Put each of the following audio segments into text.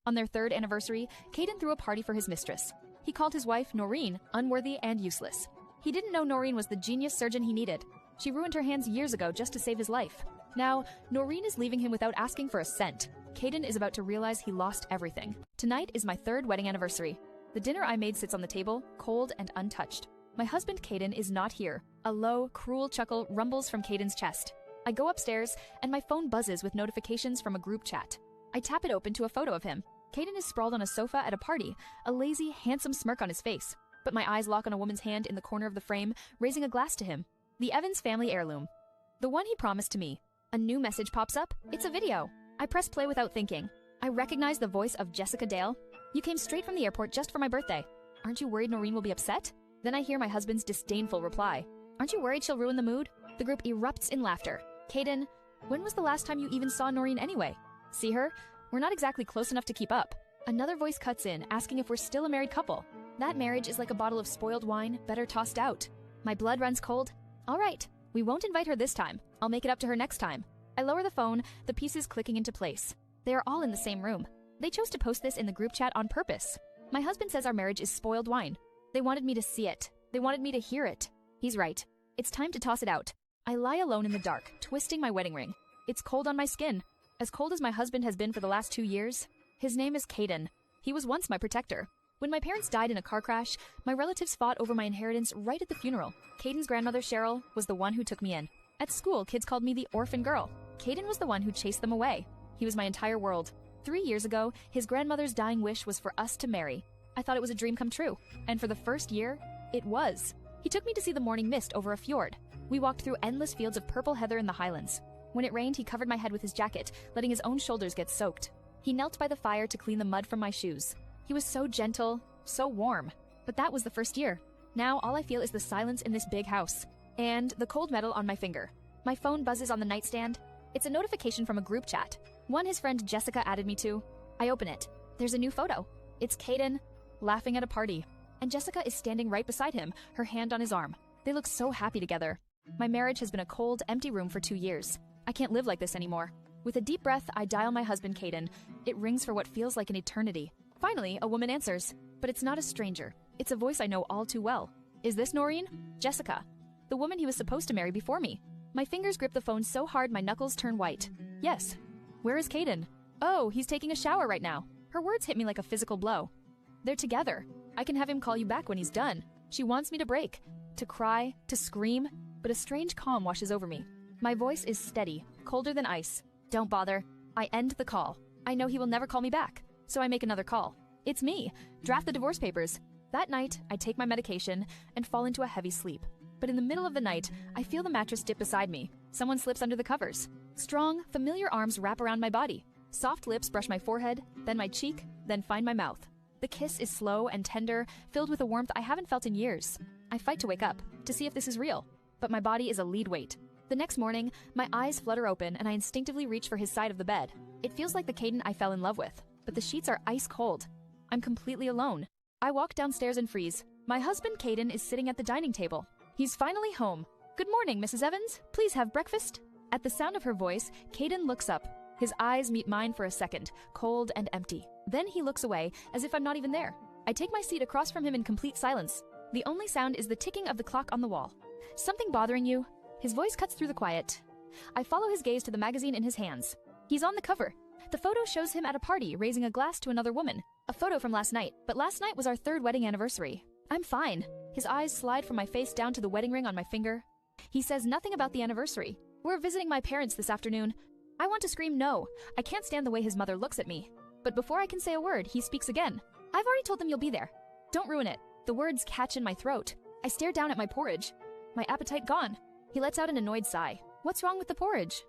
On their third anniversary, Kaden threw a party for his mistress. He called his wife, Noreen, unworthy and useless. He didn't know Noreen was the genius surgeon he needed. She ruined her hands years ago just to save his life. Now, Noreen is leaving him without asking for a cent. Kaden is about to realize he lost everything. Tonight is my third wedding anniversary. The dinner I made sits on the table, cold and untouched. My husband Kaden is not here. A low, cruel chuckle rumbles from Kaden's chest. I go upstairs, and my phone buzzes with notifications from a group chat. I tap it open to a photo of him. Kaden is sprawled on a sofa at a party, a lazy, handsome smirk on his face. But my eyes lock on a woman's hand in the corner of the frame, raising a glass to him. The Evans family heirloom. The one he promised to me. A new message pops up. It's a video. I press play without thinking. I recognize the voice of Jessica Dale. You came straight from the airport just for my birthday. Aren't you worried Noreen will be upset? Then I hear my husband's disdainful reply. Aren't you worried she'll ruin the mood? The group erupts in laughter. Kaden, when was the last time you even saw Noreen anyway? See her? We're not exactly close enough to keep up. Another voice cuts in, asking if we're still a married couple. That marriage is like a bottle of spoiled wine, better tossed out. My blood runs cold. All right, we won't invite her this time. I'll make it up to her next time. I lower the phone, the pieces clicking into place. They are all in the same room. They chose to post this in the group chat on purpose. My husband says our marriage is spoiled wine. They wanted me to see it. They wanted me to hear it. He's right. It's time to toss it out. I lie alone in the dark, twisting my wedding ring. It's cold on my skin. As cold as my husband has been for the last 2 years. His name is Kaden. He was once my protector. When my parents died in a car crash, my relatives fought over my inheritance right at the funeral. Kaden's grandmother, Cheryl, was the one who took me in. At school, kids called me the orphan girl. Kaden was the one who chased them away. He was my entire world. 3 years ago, his grandmother's dying wish was for us to marry. I thought it was a dream come true. And for the first year, it was. He took me to see the morning mist over a fjord. We walked through endless fields of purple heather in the highlands. When it rained, he covered my head with his jacket, letting his own shoulders get soaked. He knelt by the fire to clean the mud from my shoes. He was so gentle, so warm. But that was the first year. Now all I feel is the silence in this big house. And the cold metal on my finger. My phone buzzes on the nightstand. It's a notification from a group chat. One his friend Jessica added me to. I open it. There's a new photo. It's Kaden, laughing at a party. And Jessica is standing right beside him, her hand on his arm. They look so happy together. My marriage has been a cold, empty room for 2 years. I can't live like this anymore. With a deep breath, I dial my husband Kaden. It rings for what feels like an eternity. Finally, a woman answers. But it's not a stranger. It's a voice I know all too well. Is this Noreen? Jessica. The woman he was supposed to marry before me. My fingers grip the phone so hard my knuckles turn white. Yes. Where is Kaden? Oh, he's taking a shower right now. Her words hit me like a physical blow. They're together. I can have him call you back when he's done. She wants me to break. To cry, to scream. But a strange calm washes over me. My voice is steady, colder than ice. Don't bother. I end the call. I know he will never call me back. So I make another call. It's me. Draft the divorce papers. That night, I take my medication and fall into a heavy sleep. But in the middle of the night, I feel the mattress dip beside me. Someone slips under the covers. Strong, familiar arms wrap around my body. Soft lips brush my forehead, then my cheek, then find my mouth. The kiss is slow and tender, filled with a warmth I haven't felt in years. I fight to wake up, to see if this is real. But my body is a lead weight. The next morning, my eyes flutter open and I instinctively reach for his side of the bed. It feels like the Kaden I fell in love with, but the sheets are ice cold. I'm completely alone. I walk downstairs and freeze. My husband Kaden is sitting at the dining table. He's finally home. Good morning, Mrs. Evans. Please have breakfast. At the sound of her voice, Kaden looks up. His eyes meet mine for a second, cold and empty. Then he looks away, as if I'm not even there. I take my seat across from him in complete silence. The only sound is the ticking of the clock on the wall. Something bothering you? His voice cuts through the quiet. I follow his gaze to the magazine in his hands. He's on the cover. The photo shows him at a party, raising a glass to another woman. A photo from last night, but last night was our third wedding anniversary. I'm fine. His eyes slide from my face down to the wedding ring on my finger. He says nothing about the anniversary. We're visiting my parents this afternoon. I want to scream no. I can't stand the way his mother looks at me. But before I can say a word, he speaks again. I've already told them you'll be there. Don't ruin it. The words catch in my throat. I stare down at my porridge. My appetite gone. He lets out an annoyed sigh. What's wrong with the porridge?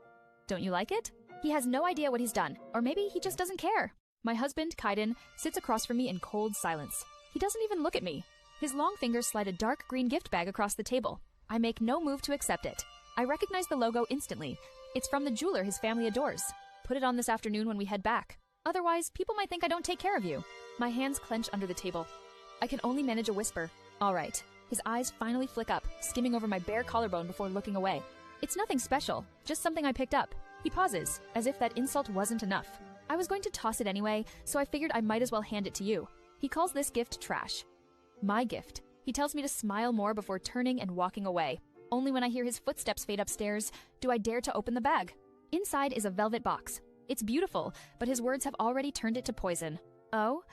Don't you like it? He has no idea what he's done, or maybe he just doesn't care. My husband, Caiden, sits across from me in cold silence. He doesn't even look at me. His long fingers slide a dark green gift bag across the table. I make no move to accept it. I recognize the logo instantly. It's from the jeweler his family adores. Put it on this afternoon when we head back. Otherwise, people might think I don't take care of you. My hands clench under the table. I can only manage a whisper. All right. His eyes finally flick up, skimming over my bare collarbone before looking away. It's nothing special, just something I picked up. He pauses, as if that insult wasn't enough. I was going to toss it anyway, so I figured I might as well hand it to you. He calls this gift trash. My gift. He tells me to smile more before turning and walking away. Only when I hear his footsteps fade upstairs do I dare to open the bag. Inside is a velvet box. It's beautiful, but his words have already turned it to poison. Oh?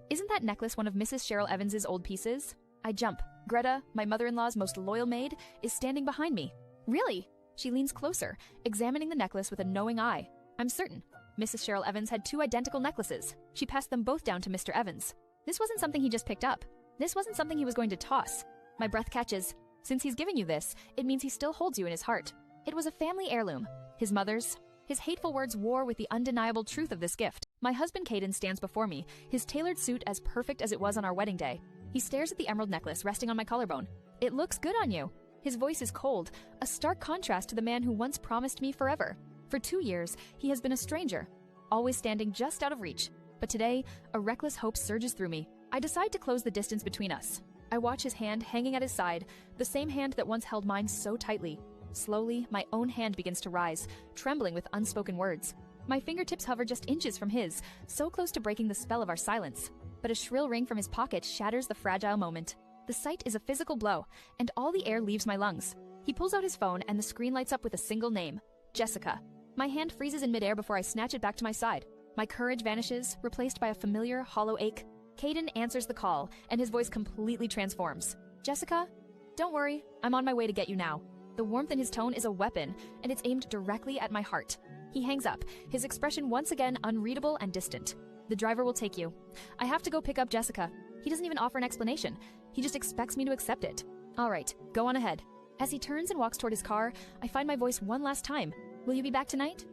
Isn't that necklace one of Mrs. Cheryl Evans's old pieces? I jump. Greta, my mother-in-law's most loyal maid, is standing behind me. Really? She leans closer, examining the necklace with a knowing eye. I'm certain. Mrs. Cheryl Evans had 2 identical necklaces. She passed them both down to Mr. Evans. This wasn't something he just picked up. This wasn't something he was going to toss. My breath catches. Since he's giving you this, it means he still holds you in his heart. It was a family heirloom. His mother's. His hateful words war with the undeniable truth of this gift. My husband Kaden stands before me, his tailored suit as perfect as it was on our wedding day. He stares at the emerald necklace resting on my collarbone. It looks good on you. His voice is cold, a stark contrast to the man who once promised me forever. For 2 years, he has been a stranger, always standing just out of reach. But today, a reckless hope surges through me. I decide to close the distance between us. I watch his hand hanging at his side, the same hand that once held mine so tightly. Slowly, my own hand begins to rise, trembling with unspoken words. My fingertips hover just inches from his, so close to breaking the spell of our silence. But a shrill ring from his pocket shatters the fragile moment. The sight is a physical blow, and all the air leaves my lungs. He pulls out his phone, and the screen lights up with a single name: Jessica. My hand freezes in midair before I snatch it back to my side. My courage vanishes, replaced by a familiar, hollow ache. Kaden answers the call, and his voice completely transforms. Jessica? Don't worry, I'm on my way to get you now. The warmth in his tone is a weapon, and it's aimed directly at my heart. He hangs up, his expression once again unreadable and distant. The driver will take you. I have to go pick up Jessica. He doesn't even offer an explanation. He just expects me to accept it. All right, go on ahead. As he turns and walks toward his car, I find my voice one last time. Will you be back tonight?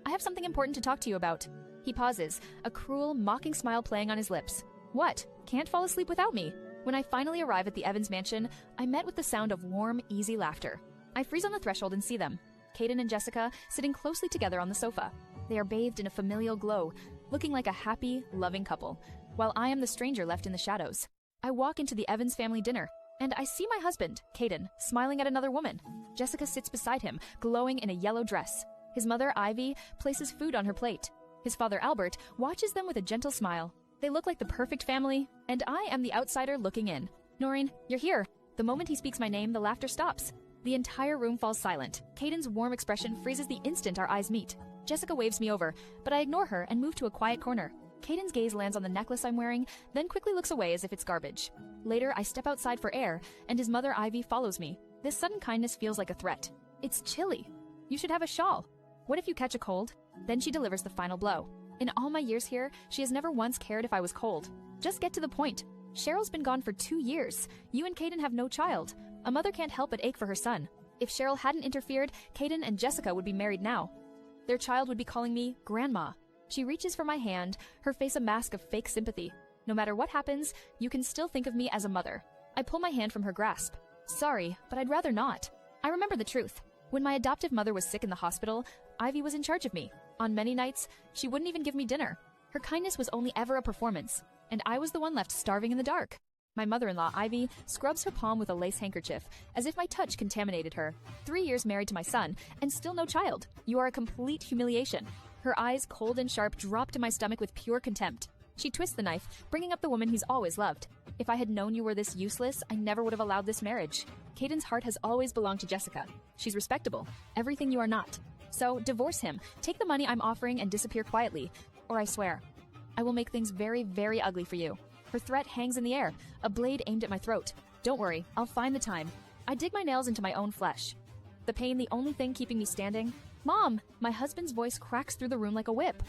I have something important to talk to you about. He pauses, a cruel, mocking smile playing on his lips. What? Can't fall asleep without me? When I finally arrive at the Evans mansion, I'm met with the sound of warm, easy laughter. I freeze on the threshold and see them. Kaden and Jessica sitting closely together on the sofa. They are bathed in a familial glow, looking like a happy, loving couple, while I am the stranger left in the shadows. I walk into the Evans family dinner, and I see my husband, Kaden, smiling at another woman. Jessica sits beside him, glowing in a yellow dress. His mother, Ivy, places food on her plate. His father, Albert, watches them with a gentle smile. They look like the perfect family, and I am the outsider looking in. Noreen, you're here. The moment he speaks my name, the laughter stops. The entire room falls silent. Kaden's warm expression freezes the instant our eyes meet. Jessica waves me over, but I ignore her and move to a quiet corner. Kaden's gaze lands on the necklace I'm wearing, then quickly looks away as if it's garbage. Later, I step outside for air, and his mother, Ivy, follows me. This sudden kindness feels like a threat. It's chilly. You should have a shawl. What if you catch a cold? Then she delivers the final blow. In all my years here, she has never once cared if I was cold. Just get to the point. Cheryl's been gone for 2 years. You and Kaden have no child. A mother can't help but ache for her son. If Cheryl hadn't interfered, Kaden and Jessica would be married now. Their child would be calling me Grandma. She reaches for my hand, her face a mask of fake sympathy. No matter what happens, you can still think of me as a mother. I pull my hand from her grasp. Sorry, but I'd rather not. I remember the truth. When my adoptive mother was sick in the hospital, Ivy was in charge of me. On many nights, she wouldn't even give me dinner. Her kindness was only ever a performance, and I was the one left starving in the dark. My mother-in-law, Ivy, scrubs her palm with a lace handkerchief, as if my touch contaminated her. 3 years married to my son, and still no child. You are a complete humiliation. Her eyes, cold and sharp, drop to my stomach with pure contempt. She twists the knife, bringing up the woman he's always loved. If I had known you were this useless, I never would have allowed this marriage. Kaden's heart has always belonged to Jessica. She's respectable. Everything you are not. So, divorce him. Take the money I'm offering and disappear quietly. Or I swear, I will make things very, very ugly for you. Her threat hangs in the air, a blade aimed at my throat. Don't worry, I'll find the time. I dig my nails into my own flesh. The pain the only thing keeping me standing. Mom! My husband's voice cracks through the room like a whip.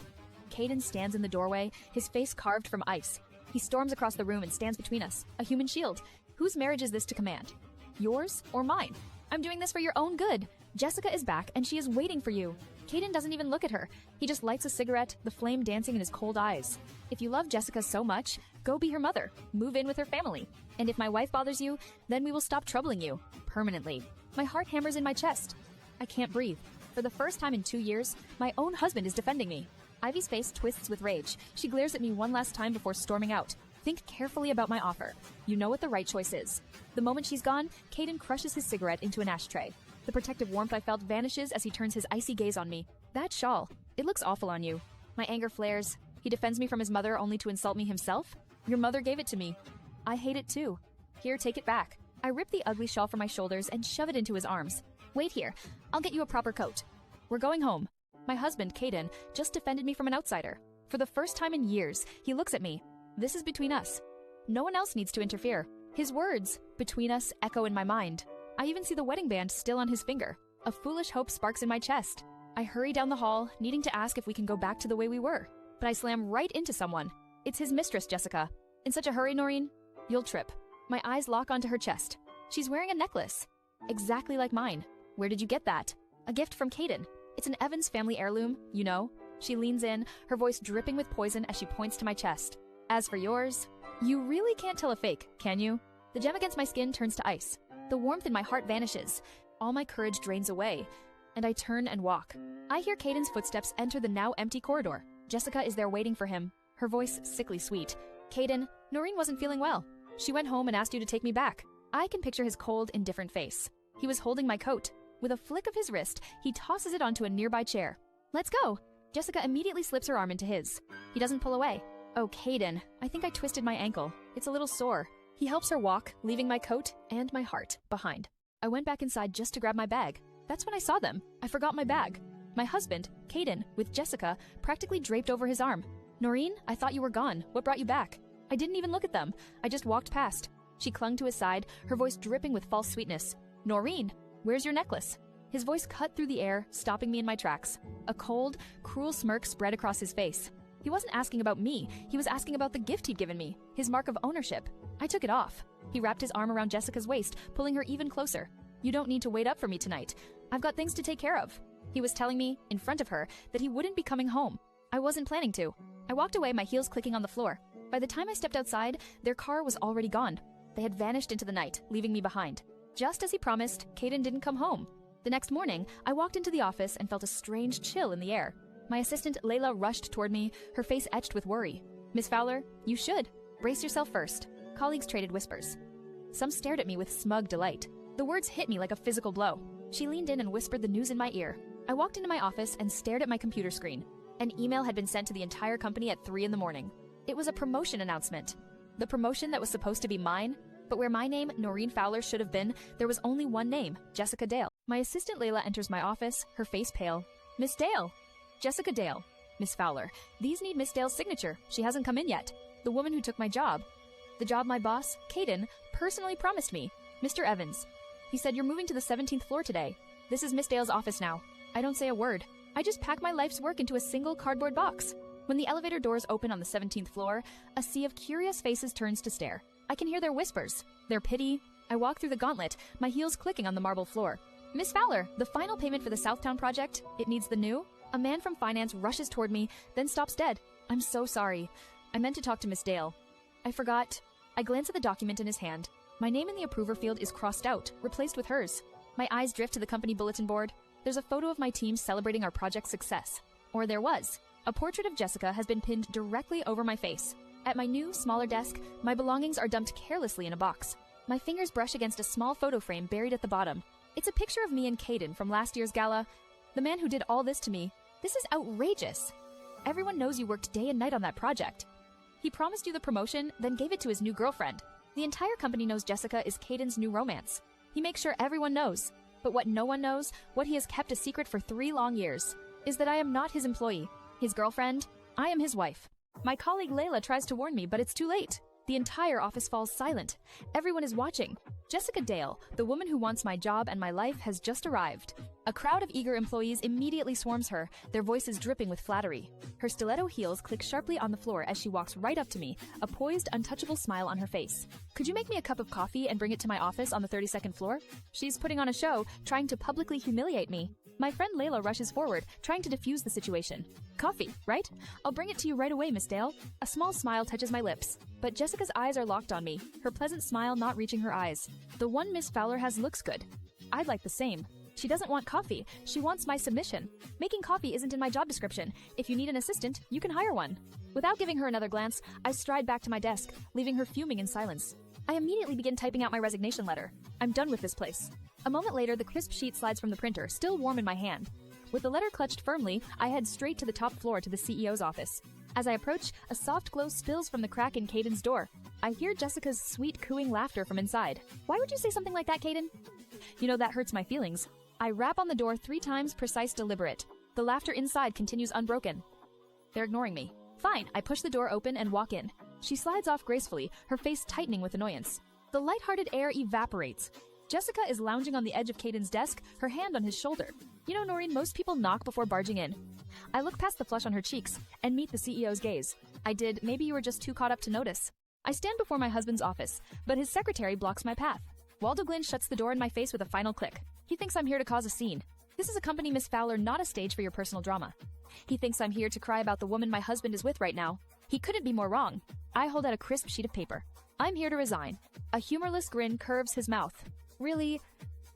Kaden stands in the doorway, his face carved from ice. He storms across the room and stands between us, a human shield. Whose marriage is this to command? Yours or mine? I'm doing this for your own good. Jessica is back, and she is waiting for you. Kaden doesn't even look at her. He just lights a cigarette, the flame dancing in his cold eyes. If you love Jessica so much, go be her mother. Move in with her family. And if my wife bothers you, then we will stop troubling you. Permanently. My heart hammers in my chest. I can't breathe. For the first time in 2 years, my own husband is defending me. Ivy's face twists with rage. She glares at me one last time before storming out. Think carefully about my offer. You know what the right choice is. The moment she's gone, Kaden crushes his cigarette into an ashtray. The protective warmth I felt vanishes as he turns his icy gaze on me. That shawl. It looks awful on you. My anger flares. He defends me from his mother only to insult me himself? Your mother gave it to me. I hate it too. Here, take it back. I rip the ugly shawl from my shoulders and shove it into his arms. Wait here. I'll get you a proper coat. We're going home. My husband, Kaden, just defended me from an outsider. For the first time in years, he looks at me. This is between us. No one else needs to interfere. His words, between us, echo in my mind. I even see the wedding band still on his finger. A foolish hope sparks in my chest. I hurry down the hall, needing to ask if we can go back to the way we were. But I slam right into someone. It's his mistress, Jessica. In such a hurry, Noreen? You'll trip. My eyes lock onto her chest. She's wearing a necklace. Exactly like mine. Where did you get that? A gift from Caiden. It's an Evans family heirloom, you know. She leans in, her voice dripping with poison as she points to my chest. As for yours, you really can't tell a fake, can you? The gem against my skin turns to ice. The warmth in my heart vanishes. All my courage drains away, and I turn and walk. I hear Caiden's footsteps enter the now empty corridor. Jessica is there waiting for him, her voice sickly sweet. Caiden, Noreen wasn't feeling well. She went home and asked you to take me back. I can picture his cold, indifferent face. He was holding my coat. With a flick of his wrist, he tosses it onto a nearby chair. Let's go. Jessica immediately slips her arm into his. He doesn't pull away. Oh, Caiden, I think I twisted my ankle. It's a little sore. He helps her walk, leaving my coat and my heart behind. I went back inside just to grab my bag. That's when I saw them. I forgot my bag. My husband, Caiden, with Jessica, practically draped over his arm. Noreen, I thought you were gone. What brought you back? I didn't even look at them. I just walked past. She clung to his side, her voice dripping with false sweetness. Noreen, where's your necklace? His voice cut through the air, stopping me in my tracks. A cold, cruel smirk spread across his face. He wasn't asking about me. He was asking about the gift he'd given me, his mark of ownership. I took it off. He wrapped his arm around Jessica's waist, pulling her even closer. You don't need to wait up for me tonight. I've got things to take care of. He was telling me, in front of her, that he wouldn't be coming home. I wasn't planning to. I walked away, my heels clicking on the floor. By the time I stepped outside, their car was already gone. They had vanished into the night, leaving me behind. Just as he promised, Caiden didn't come home. The next morning, I walked into the office and felt a strange chill in the air. My assistant, Layla, rushed toward me, her face etched with worry. Miss Fowler, you should. Brace yourself first. Colleagues traded whispers. Some stared at me with smug delight. The words hit me like a physical blow. She leaned in and whispered the news in my ear. I walked into my office and stared at my computer screen. An email had been sent to the entire company at 3 a.m. It was a promotion announcement. The promotion that was supposed to be mine, but where my name, Noreen Fowler, should have been, there was only one name, Jessica Dale. My assistant Layla enters my office, her face pale. Miss Dale. Jessica Dale. Miss Fowler. These need Miss Dale's signature. She hasn't come in yet. The woman who took my job. The job my boss, Caiden, personally promised me. Mr. Evans. He said, you're moving to the 17th floor today. This is Miss Dale's office now. I don't say a word. I just pack my life's work into a single cardboard box. When the elevator doors open on the 17th floor, a sea of curious faces turns to stare. I can hear their whispers, their pity. I walk through the gauntlet, my heels clicking on the marble floor. Miss Fowler, the final payment for the Southtown project, it needs the new? A man from finance rushes toward me, then stops dead. I'm so sorry. I meant to talk to Miss Dale. I forgot. I glance at the document in his hand. My name in the approver field is crossed out, replaced with hers. My eyes drift to the company bulletin board. There's a photo of my team celebrating our project's success. Or there was. A portrait of Jessica has been pinned directly over my face. At my new, smaller desk, my belongings are dumped carelessly in a box. My fingers brush against a small photo frame buried at the bottom. It's a picture of me and Caiden from last year's gala. The man who did all this to me. This is outrageous. Everyone knows you worked day and night on that project. He promised you the promotion, then gave it to his new girlfriend. The entire company knows Jessica is Caiden's new romance. He makes sure everyone knows. But what no one knows, what he has kept a secret for 3 long years, is that I am not his employee. His girlfriend, I am his wife. My colleague Layla tries to warn me, but it's too late. The entire office falls silent. Everyone is watching. Jessica Dale, the woman who wants my job and my life, has just arrived. A crowd of eager employees immediately swarms her, their voices dripping with flattery. Her stiletto heels click sharply on the floor as she walks right up to me, a poised, untouchable smile on her face. Could you make me a cup of coffee and bring it to my office on the 32nd floor? She's putting on a show, trying to publicly humiliate me. My friend Layla rushes forward, trying to defuse the situation. Coffee, right? I'll bring it to you right away, Miss Dale. A small smile touches my lips, but Jessica's eyes are locked on me, her pleasant smile not reaching her eyes. The one Miss Fowler has looks good. I'd like the same. She doesn't want coffee. She wants my submission. Making coffee isn't in my job description. If you need an assistant, you can hire one. Without giving her another glance, I stride back to my desk, leaving her fuming in silence. I immediately begin typing out my resignation letter. I'm done with this place. A moment later, the crisp sheet slides from the printer, still warm in my hand. With the letter clutched firmly, I head straight to the top floor to the CEO's office. As I approach, a soft glow spills from the crack in Caden's door. I hear Jessica's sweet cooing laughter from inside. Why would you say something like that, Caden? You know, that hurts my feelings. I rap on the door 3 times, precise, deliberate. The laughter inside continues unbroken. They're ignoring me. Fine, I push the door open and walk in. She slides off gracefully, her face tightening with annoyance. The lighthearted air evaporates. Jessica is lounging on the edge of Caden's desk, her hand on his shoulder. You know, Noreen, most people knock before barging in. I look past the flush on her cheeks and meet the CEO's gaze. I did. Maybe you were just too caught up to notice. I stand before my husband's office, but his secretary blocks my path. Waldo Glynn shuts the door in my face with a final click. He thinks I'm here to cause a scene. This is a company, Miss Fowler, not a stage for your personal drama. He thinks I'm here to cry about the woman my husband is with right now. He couldn't be more wrong. I hold out a crisp sheet of paper. I'm here to resign. A humorless grin curves his mouth. Really?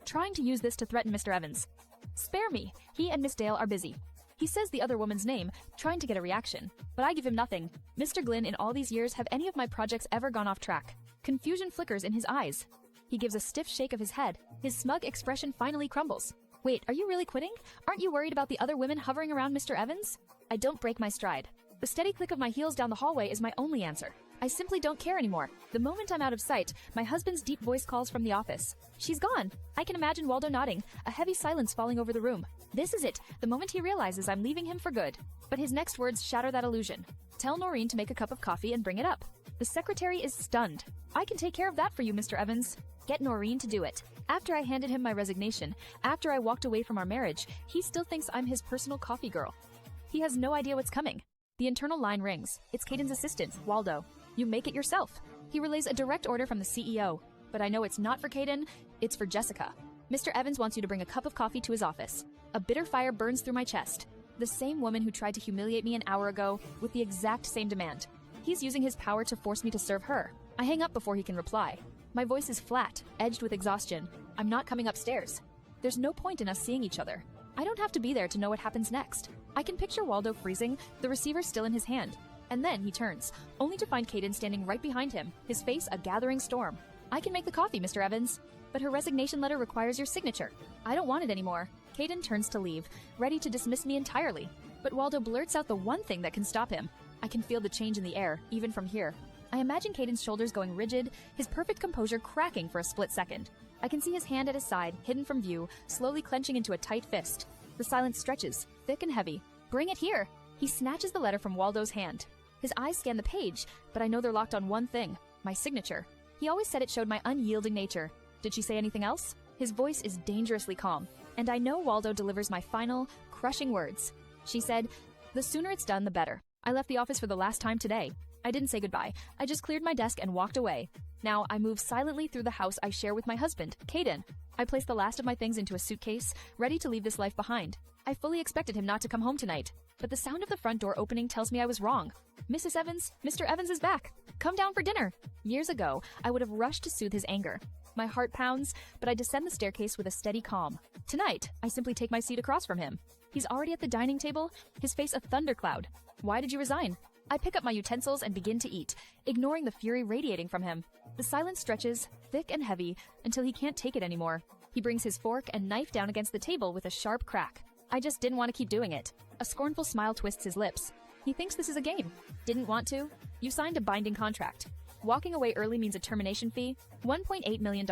Trying to use this to threaten Mr. Evans. Spare me. He and Miss Dale are busy. He says the other woman's name, trying to get a reaction. But I give him nothing. Mr. Glynn, in all these years, have any of my projects ever gone off track? Confusion flickers in his eyes. He gives a stiff shake of his head. His smug expression finally crumbles. Wait, are you really quitting? Aren't you worried about the other women hovering around Mr. Evans? I don't break my stride. The steady click of my heels down the hallway is my only answer. I simply don't care anymore. The moment I'm out of sight, my husband's deep voice calls from the office. She's gone. I can imagine Waldo nodding, a heavy silence falling over the room. This is it, the moment he realizes I'm leaving him for good. But his next words shatter that illusion. Tell Noreen to make a cup of coffee and bring it up. The secretary is stunned. I can take care of that for you, Mr. Evans. Get Noreen to do it. After I handed him my resignation, after I walked away from our marriage, he still thinks I'm his personal coffee girl. He has no idea what's coming. The internal line rings. It's Caden's assistant, Waldo. You make it yourself. He relays a direct order from the CEO. But I know it's not for Caden, it's for Jessica. Mr. Evans wants you to bring a cup of coffee to his office. A bitter fire burns through my chest. The same woman who tried to humiliate me an hour ago with the exact same demand. He's using his power to force me to serve her. I hang up before he can reply. My voice is flat, edged with exhaustion. I'm not coming upstairs. There's no point in us seeing each other. I don't have to be there to know what happens next. I can picture Waldo freezing, the receiver still in his hand. And then he turns, only to find Caden standing right behind him, his face a gathering storm. I can make the coffee, Mr. Evans, but her resignation letter requires your signature. I don't want it anymore. Caden turns to leave, ready to dismiss me entirely. But Waldo blurts out the one thing that can stop him. I can feel the change in the air, even from here. I imagine Caden's shoulders going rigid, his perfect composure cracking for a split second. I can see his hand at his side, hidden from view, slowly clenching into a tight fist. The silence stretches, thick and heavy. Bring it here! He snatches the letter from Waldo's hand. His eyes scan the page, but I know they're locked on one thing, my signature. He always said it showed my unyielding nature. Did she say anything else? His voice is dangerously calm, and I know Waldo delivers my final, crushing words. She said, "The sooner it's done, the better." I left the office for the last time today. I didn't say goodbye. I just cleared my desk and walked away. Now I move silently through the house I share with my husband, Caden. I place the last of my things into a suitcase, ready to leave this life behind. I fully expected him not to come home tonight, but the sound of the front door opening tells me I was wrong. Mrs. Evans, Mr. Evans is back. Come down for dinner. Years ago, I would have rushed to soothe his anger. My heart pounds, but I descend the staircase with a steady calm. Tonight, I simply take my seat across from him. He's already at the dining table, his face a thundercloud. Why did you resign? I pick up my utensils and begin to eat, ignoring the fury radiating from him. The silence stretches, thick and heavy, until he can't take it anymore. He brings his fork and knife down against the table with a sharp crack. I just didn't want to keep doing it. A scornful smile twists his lips. He thinks this is a game. Didn't want to? You signed a binding contract. Walking away early means a termination fee, $1.8 million.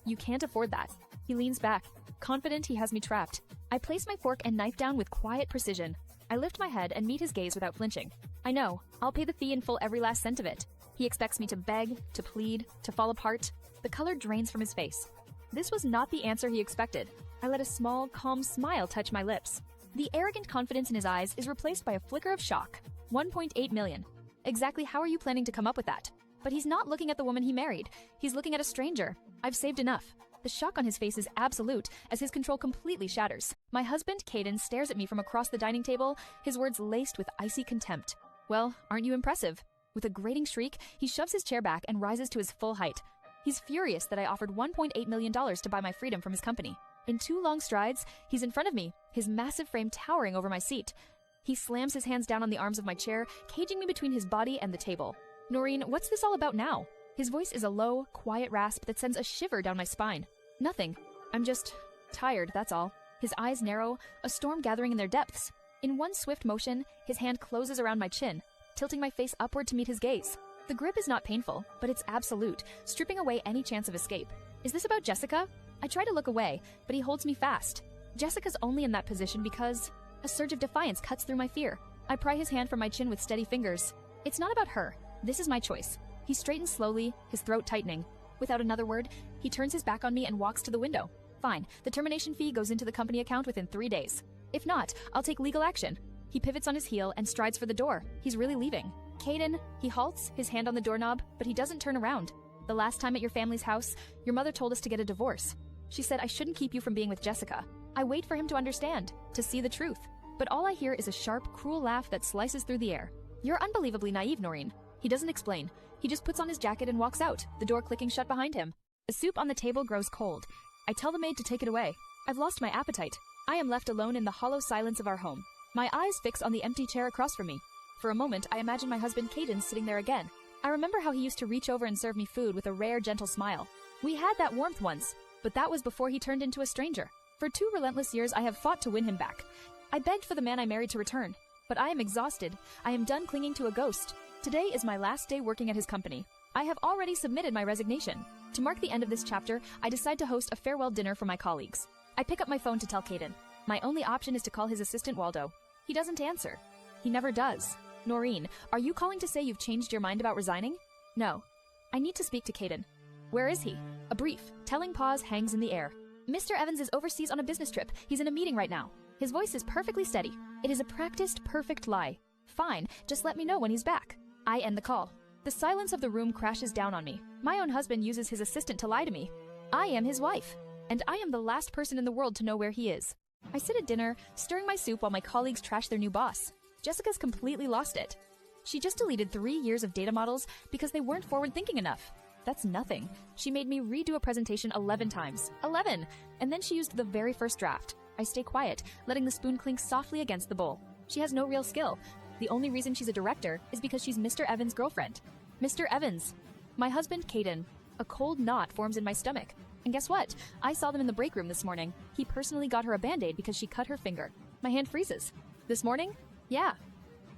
You can't afford that. He leans back, confident he has me trapped. I place my fork and knife down with quiet precision. I lift my head and meet his gaze without flinching. I know, I'll pay the fee in full, every last cent of it. He expects me to beg, to plead, to fall apart. The color drains from his face. This was not the answer he expected. I let a small, calm smile touch my lips. The arrogant confidence in his eyes is replaced by a flicker of shock. 1.8 million. Exactly how are you planning to come up with that? But he's not looking at the woman he married. He's looking at a stranger. I've saved enough. The shock on his face is absolute, as his control completely shatters. My husband, Caden, stares at me from across the dining table, his words laced with icy contempt. Well, aren't you impressive? With a grating shriek, he shoves his chair back and rises to his full height. He's furious that I offered $1.8 million to buy my freedom from his company. In 2 long strides, he's in front of me, his massive frame towering over my seat. He slams his hands down on the arms of my chair, caging me between his body and the table. Noreen, what's this all about now? His voice is a low, quiet rasp that sends a shiver down my spine. Nothing. I'm just tired, that's all. His eyes narrow, a storm gathering in their depths. In one swift motion, his hand closes around my chin, tilting my face upward to meet his gaze. The grip is not painful, but it's absolute, stripping away any chance of escape. Is this about Jessica? I try to look away, but he holds me fast. Jessica's only in that position because... A surge of defiance cuts through my fear. I pry his hand from my chin with steady fingers. It's not about her. This is my choice. He straightens slowly, his throat tightening. Without another word, he turns his back on me and walks to the window. Fine, the termination fee goes into the company account within 3 days. If not, I'll take legal action. He pivots on his heel and strides for the door. He's really leaving. Kaden, he halts, his hand on the doorknob, but he doesn't turn around. The last time at your family's house, your mother told us to get a divorce. She said I shouldn't keep you from being with Jessica. I wait for him to understand, to see the truth. But all I hear is a sharp, cruel laugh that slices through the air. You're unbelievably naive, Noreen. He doesn't explain. He just puts on his jacket and walks out, the door clicking shut behind him. The soup on the table grows cold. I tell the maid to take it away. I've lost my appetite. I am left alone in the hollow silence of our home. My eyes fix on the empty chair across from me. For a moment, I imagine my husband Caden sitting there again. I remember how he used to reach over and serve me food with a rare, gentle smile. We had that warmth once, but that was before he turned into a stranger. For 2 relentless years, I have fought to win him back. I begged for the man I married to return, but I am exhausted. I am done clinging to a ghost. Today is my last day working at his company. I have already submitted my resignation. To mark the end of this chapter, I decide to host a farewell dinner for my colleagues. I pick up my phone to tell Kaden. My only option is to call his assistant Waldo. He doesn't answer. He never does. Noreen, are you calling to say you've changed your mind about resigning? No. I need to speak to Kaden. Where is he? A brief, telling pause hangs in the air. Mr. Evans is overseas on a business trip. He's in a meeting right now. His voice is perfectly steady. It is a practiced, perfect lie. Fine, just let me know when he's back. I end the call. The silence of the room crashes down on me. My own husband uses his assistant to lie to me. I am his wife, and I am the last person in the world to know where he is. I sit at dinner, stirring my soup while my colleagues trash their new boss. Jessica's completely lost it. She just deleted 3 years of data models because they weren't forward-thinking enough. That's nothing. She made me redo a presentation 11 times. 11! And then she used the very first draft. I stay quiet, letting the spoon clink softly against the bowl. She has no real skill. The only reason she's a director is because she's Mr. Evans' girlfriend. Mr. Evans. My husband, Kaden. A cold knot forms in my stomach. And guess what? I saw them in the break room this morning. He personally got her a Band-Aid because she cut her finger. My hand freezes. This morning? Yeah.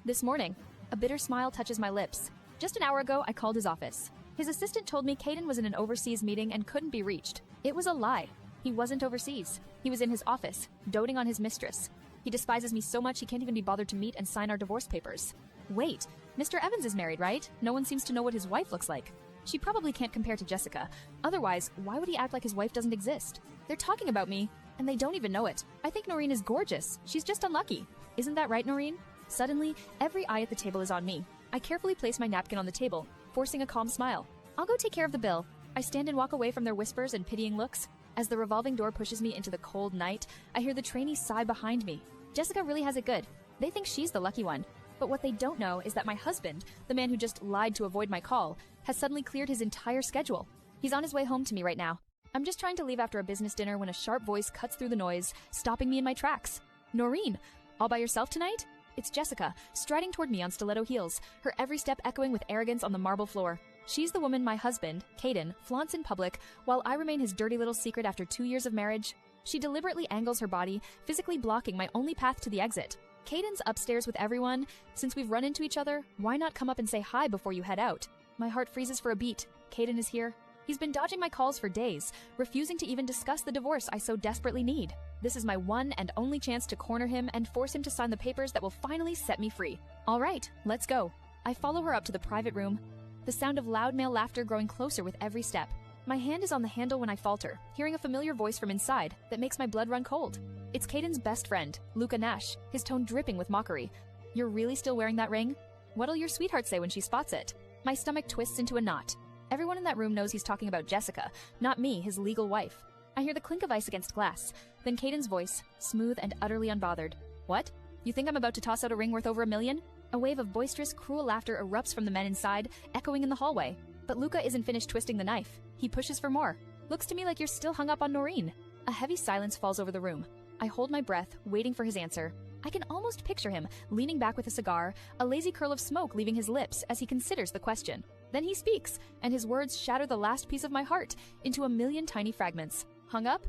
This morning. A bitter smile touches my lips. Just an hour ago, I called his office. His assistant told me Kaden was in an overseas meeting and couldn't be reached. It was a lie. He wasn't overseas. He was in his office, doting on his mistress. He despises me so much he can't even be bothered to meet and sign our divorce papers. Wait, Mr. Evans is married, right? No one seems to know what his wife looks like. She probably can't compare to Jessica. Otherwise, why would he act like his wife doesn't exist? They're talking about me, and they don't even know it. I think Noreen is gorgeous. She's just unlucky. Isn't that right, Noreen? Suddenly, every eye at the table is on me. I carefully place my napkin on the table, forcing a calm smile. I'll go take care of the bill. I stand and walk away from their whispers and pitying looks. As the revolving door pushes me into the cold night, I hear the trainee sigh behind me. Jessica really has it good. They think she's the lucky one. But what they don't know is that my husband, the man who just lied to avoid my call, has suddenly cleared his entire schedule. He's on his way home to me right now. I'm just trying to leave after a business dinner when a sharp voice cuts through the noise, stopping me in my tracks. Noreen, all by yourself tonight? It's Jessica, striding toward me on stiletto heels, her every step echoing with arrogance on the marble floor. She's the woman my husband, Kaden, flaunts in public while I remain his dirty little secret after 2 years of marriage. She deliberately angles her body, physically blocking my only path to the exit. Kaden's upstairs with everyone. Since we've run into each other, why not come up and say hi before you head out? My heart freezes for a beat. Kaden is here. He's been dodging my calls for days, refusing to even discuss the divorce I so desperately need. This is my one and only chance to corner him and force him to sign the papers that will finally set me free. All right, let's go. I follow her up to the private room, the sound of loud male laughter growing closer with every step. My hand is on the handle when I falter, hearing a familiar voice from inside that makes my blood run cold. It's Caden's best friend, Luca Nash, his tone dripping with mockery. You're really still wearing that ring? What'll your sweetheart say when she spots it? My stomach twists into a knot. Everyone in that room knows he's talking about Jessica, not me, his legal wife. I hear the clink of ice against glass, then Caden's voice, smooth and utterly unbothered. What? You think I'm about to toss out a ring worth over $1 million? A wave of boisterous, cruel laughter erupts from the men inside, echoing in the hallway. But Luca isn't finished twisting the knife. He pushes for more. Looks to me like you're still hung up on Noreen. A heavy silence falls over the room. I hold my breath, waiting for his answer. I can almost picture him, leaning back with a cigar, a lazy curl of smoke leaving his lips as he considers the question. Then he speaks, and his words shatter the last piece of my heart into a million tiny fragments. Hung up?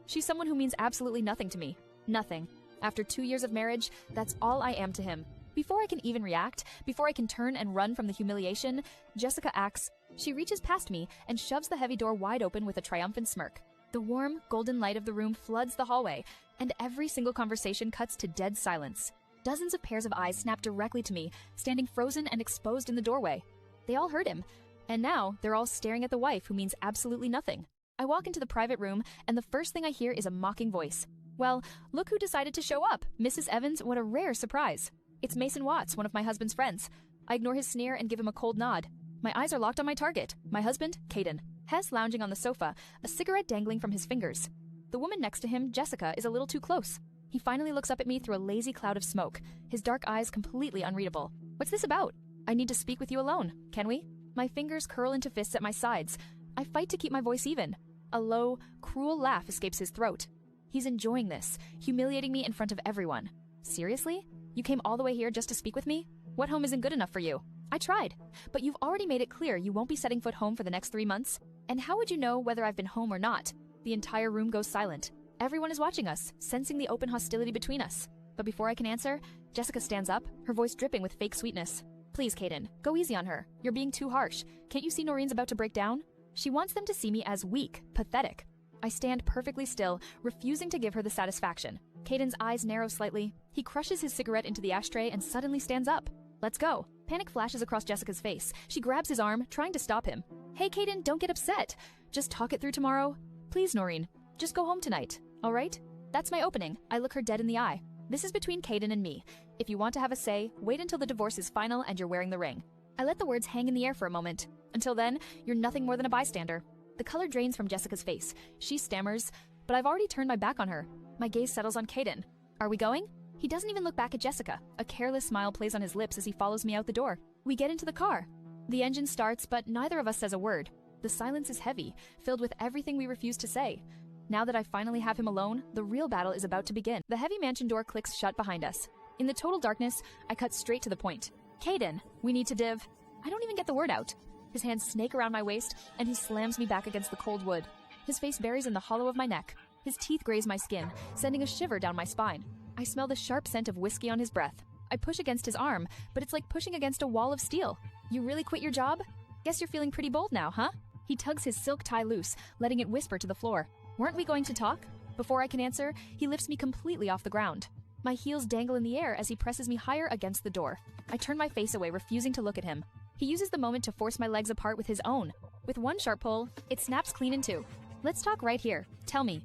She's someone who means absolutely nothing to me. Nothing. After 2 years of marriage, that's all I am to him. Before I can even react, before I can turn and run from the humiliation, Jessica acts. She reaches past me and shoves the heavy door wide open with a triumphant smirk. The warm, golden light of the room floods the hallway, and every single conversation cuts to dead silence. Dozens of pairs of eyes snap directly to me, standing frozen and exposed in the doorway. They all heard him, and now they're all staring at the wife who means absolutely nothing. I walk into the private room, and the first thing I hear is a mocking voice. Well, look who decided to show up. Mrs. Evans, what a rare surprise. It's Mason Watts, one of my husband's friends. I ignore his sneer and give him a cold nod. My eyes are locked on my target, my husband, Kaden. Hess lounging on the sofa, a cigarette dangling from his fingers. The woman next to him, Jessica, is a little too close. He finally looks up at me through a lazy cloud of smoke, his dark eyes completely unreadable. What's this about? I need to speak with you alone, can we? My fingers curl into fists at my sides. I fight to keep my voice even. A low, cruel laugh escapes his throat. He's enjoying this, humiliating me in front of everyone. Seriously? You came all the way here just to speak with me? What home isn't good enough for you? I tried, but you've already made it clear you won't be setting foot home for the next 3 months. And how would you know whether I've been home or not? The entire room goes silent. Everyone is watching us, sensing the open hostility between us. But before I can answer, Jessica stands up, her voice dripping with fake sweetness. Please, Kaden, go easy on her. You're being too harsh. Can't you see Noreen's about to break down? She wants them to see me as weak, pathetic. I stand perfectly still, refusing to give her the satisfaction. Kaden's eyes narrow slightly. He crushes his cigarette into the ashtray and suddenly stands up. Let's go. Panic flashes across Jessica's face. She grabs his arm, trying to stop him. Hey, Kaden, don't get upset. Just talk it through tomorrow. Please, Noreen. Just go home tonight, all right? That's my opening. I look her dead in the eye. This is between Kaden and me. If you want to have a say, wait until the divorce is final and you're wearing the ring. I let the words hang in the air for a moment. Until then, you're nothing more than a bystander. The color drains from Jessica's face. She stammers, but I've already turned my back on her. My gaze settles on Kaden. Are we going? He doesn't even look back at Jessica. A careless smile plays on his lips as he follows me out the door. We get into the car. The engine starts, but neither of us says a word. The silence is heavy, filled with everything we refuse to say. Now that I finally have him alone, the real battle is about to begin. The heavy mansion door clicks shut behind us. In the total darkness, I cut straight to the point. Kaden, we need to div... I don't even get the word out. His hands snake around my waist, and he slams me back against the cold wood. His face buries in the hollow of my neck. His teeth graze my skin, sending a shiver down my spine. I smell the sharp scent of whiskey on his breath. I push against his arm, but it's like pushing against a wall of steel. You really quit your job? Guess you're feeling pretty bold now, huh? He tugs his silk tie loose, letting it whisper to the floor. Weren't we going to talk? Before I can answer, he lifts me completely off the ground. My heels dangle in the air as he presses me higher against the door. I turn my face away, refusing to look at him. He uses the moment to force my legs apart with his own. With one sharp pull, it snaps clean in two. Let's talk right here. Tell me.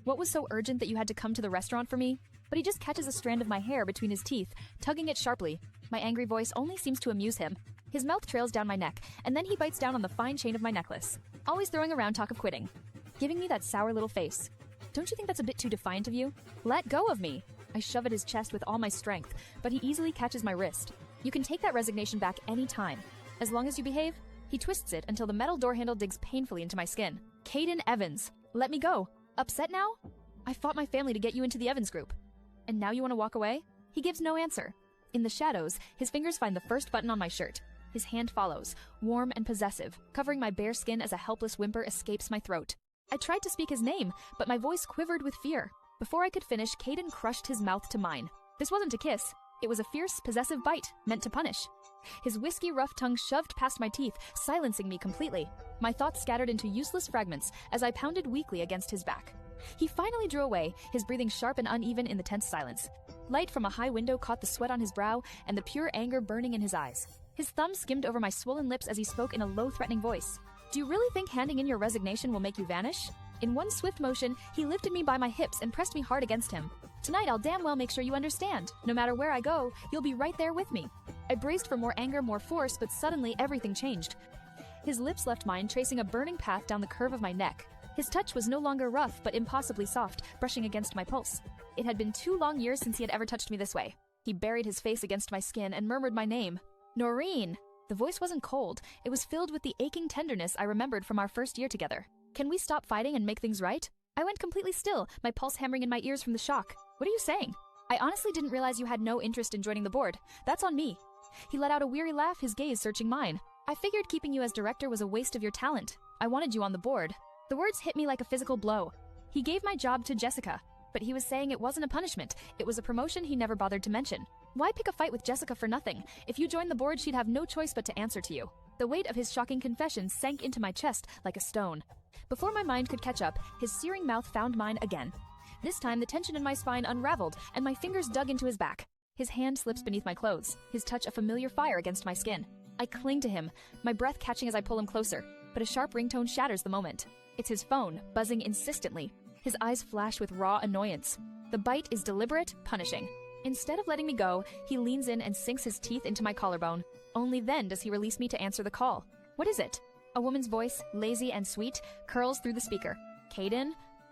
What was so urgent that you had to come to the restaurant for me? But he just catches a strand of my hair between his teeth, tugging it sharply. My angry voice only seems to amuse him. His mouth trails down my neck, and then he bites down on the fine chain of my necklace, always throwing around talk of quitting, giving me that sour little face. Don't you think that's a bit too defiant of you? Let go of me. I shove at his chest with all my strength, but he easily catches my wrist. You can take that resignation back any time. As long as you behave. He twists it until the metal door handle digs painfully into my skin. Kaden Evans, let me go. Upset now? I fought my family to get you into the Evans group. And now you want to walk away? He gives no answer. In the shadows, his fingers find the first button on my shirt. His hand follows, warm and possessive, covering my bare skin as a helpless whimper escapes my throat. I tried to speak his name, but my voice quivered with fear. Before I could finish, Kaden crushed his mouth to mine. This wasn't a kiss. It was a fierce, possessive bite, meant to punish. His whiskey rough tongue shoved past my teeth, silencing me completely. My thoughts scattered into useless fragments as I pounded weakly against his back. He finally drew away, his breathing sharp and uneven in the tense silence. Light from a high window caught the sweat on his brow and the pure anger burning in his eyes. His thumb skimmed over my swollen lips as he spoke in a low, threatening voice. Do you really think handing in your resignation will make you vanish? In one swift motion, he lifted me by my hips and pressed me hard against him. Tonight, I'll damn well make sure you understand. No matter where I go, you'll be right there with me. I braced for more anger, more force, but suddenly everything changed. His lips left mine, tracing a burning path down the curve of my neck. His touch was no longer rough, but impossibly soft, brushing against my pulse. It had been 2 long years since he had ever touched me this way. He buried his face against my skin and murmured my name. Noreen! The voice wasn't cold. It was filled with the aching tenderness I remembered from our first year together. Can we stop fighting and make things right? I went completely still, my pulse hammering in my ears from the shock. What are you saying? I honestly didn't realize you had no interest in joining the board. That's on me. He let out a weary laugh, his gaze searching mine. I figured keeping you as director was a waste of your talent. I wanted you on the board. The words hit me like a physical blow. He gave my job to Jessica, but he was saying it wasn't a punishment, it was a promotion he never bothered to mention. Why pick a fight with Jessica for nothing? If you joined the board, she'd have no choice but to answer to you. The weight of his shocking confession sank into my chest like a stone. Before my mind could catch up, his searing mouth found mine again. This time, the tension in my spine unraveled, and my fingers dug into his back. His hand slips beneath my clothes, his touch a familiar fire against my skin. I cling to him, my breath catching as I pull him closer, but a sharp ringtone shatters the moment. It's his phone, buzzing insistently. His eyes flash with raw annoyance. The bite is deliberate, punishing. Instead of letting me go, he leans in and sinks his teeth into my collarbone. Only then does he release me to answer the call. What is it? A woman's voice, lazy and sweet, curls through the speaker. Caden?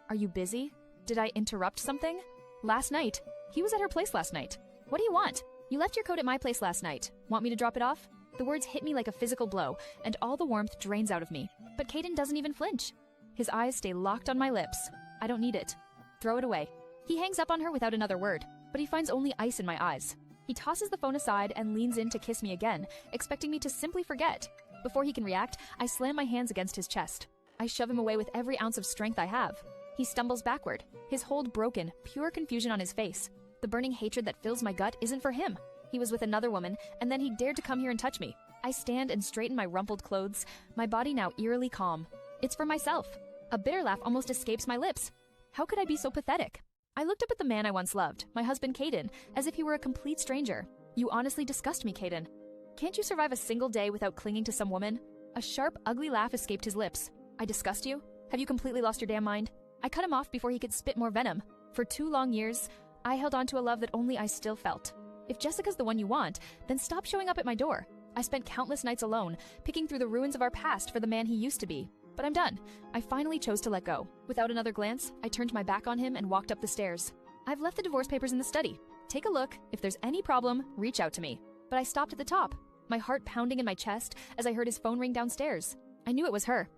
Are you busy? Did I interrupt something? Last night. He was at her place last night. What do you want? You left your coat at my place last night. Want me to drop it off? The words hit me like a physical blow, and all the warmth drains out of me. But Caden doesn't even flinch. His eyes stay locked on my lips. I don't need it. Throw it away. He hangs up on her without another word, but he finds only ice in my eyes. He tosses the phone aside and leans in to kiss me again, expecting me to simply forget. Before he can react, I slam my hands against his chest. I shove him away with every ounce of strength I have. He stumbles backward, his hold broken, pure confusion on his face. The burning hatred that fills my gut isn't for him. He was with another woman, and then he dared to come here and touch me. I stand and straighten my rumpled clothes, my body now eerily calm. It's for myself. A bitter laugh almost escapes my lips. How could I be so pathetic? I looked up at the man I once loved, my husband Kaden, as if he were a complete stranger. You honestly disgust me, Kaden. Can't you survive a single day without clinging to some woman? A sharp, ugly laugh escaped his lips. I disgust you? Have you completely lost your damn mind? I cut him off before he could spit more venom. For 2 long years, I held on to a love that only I still felt. If Jessica's the one you want, then stop showing up at my door. I spent countless nights alone, picking through the ruins of our past for the man he used to be. But I'm done. I finally chose to let go. Without another glance, I turned my back on him and walked up the stairs. I've left the divorce papers in the study. Take a look. If there's any problem, reach out to me. But I stopped at the top, my heart pounding in my chest as I heard his phone ring downstairs. I knew it was her.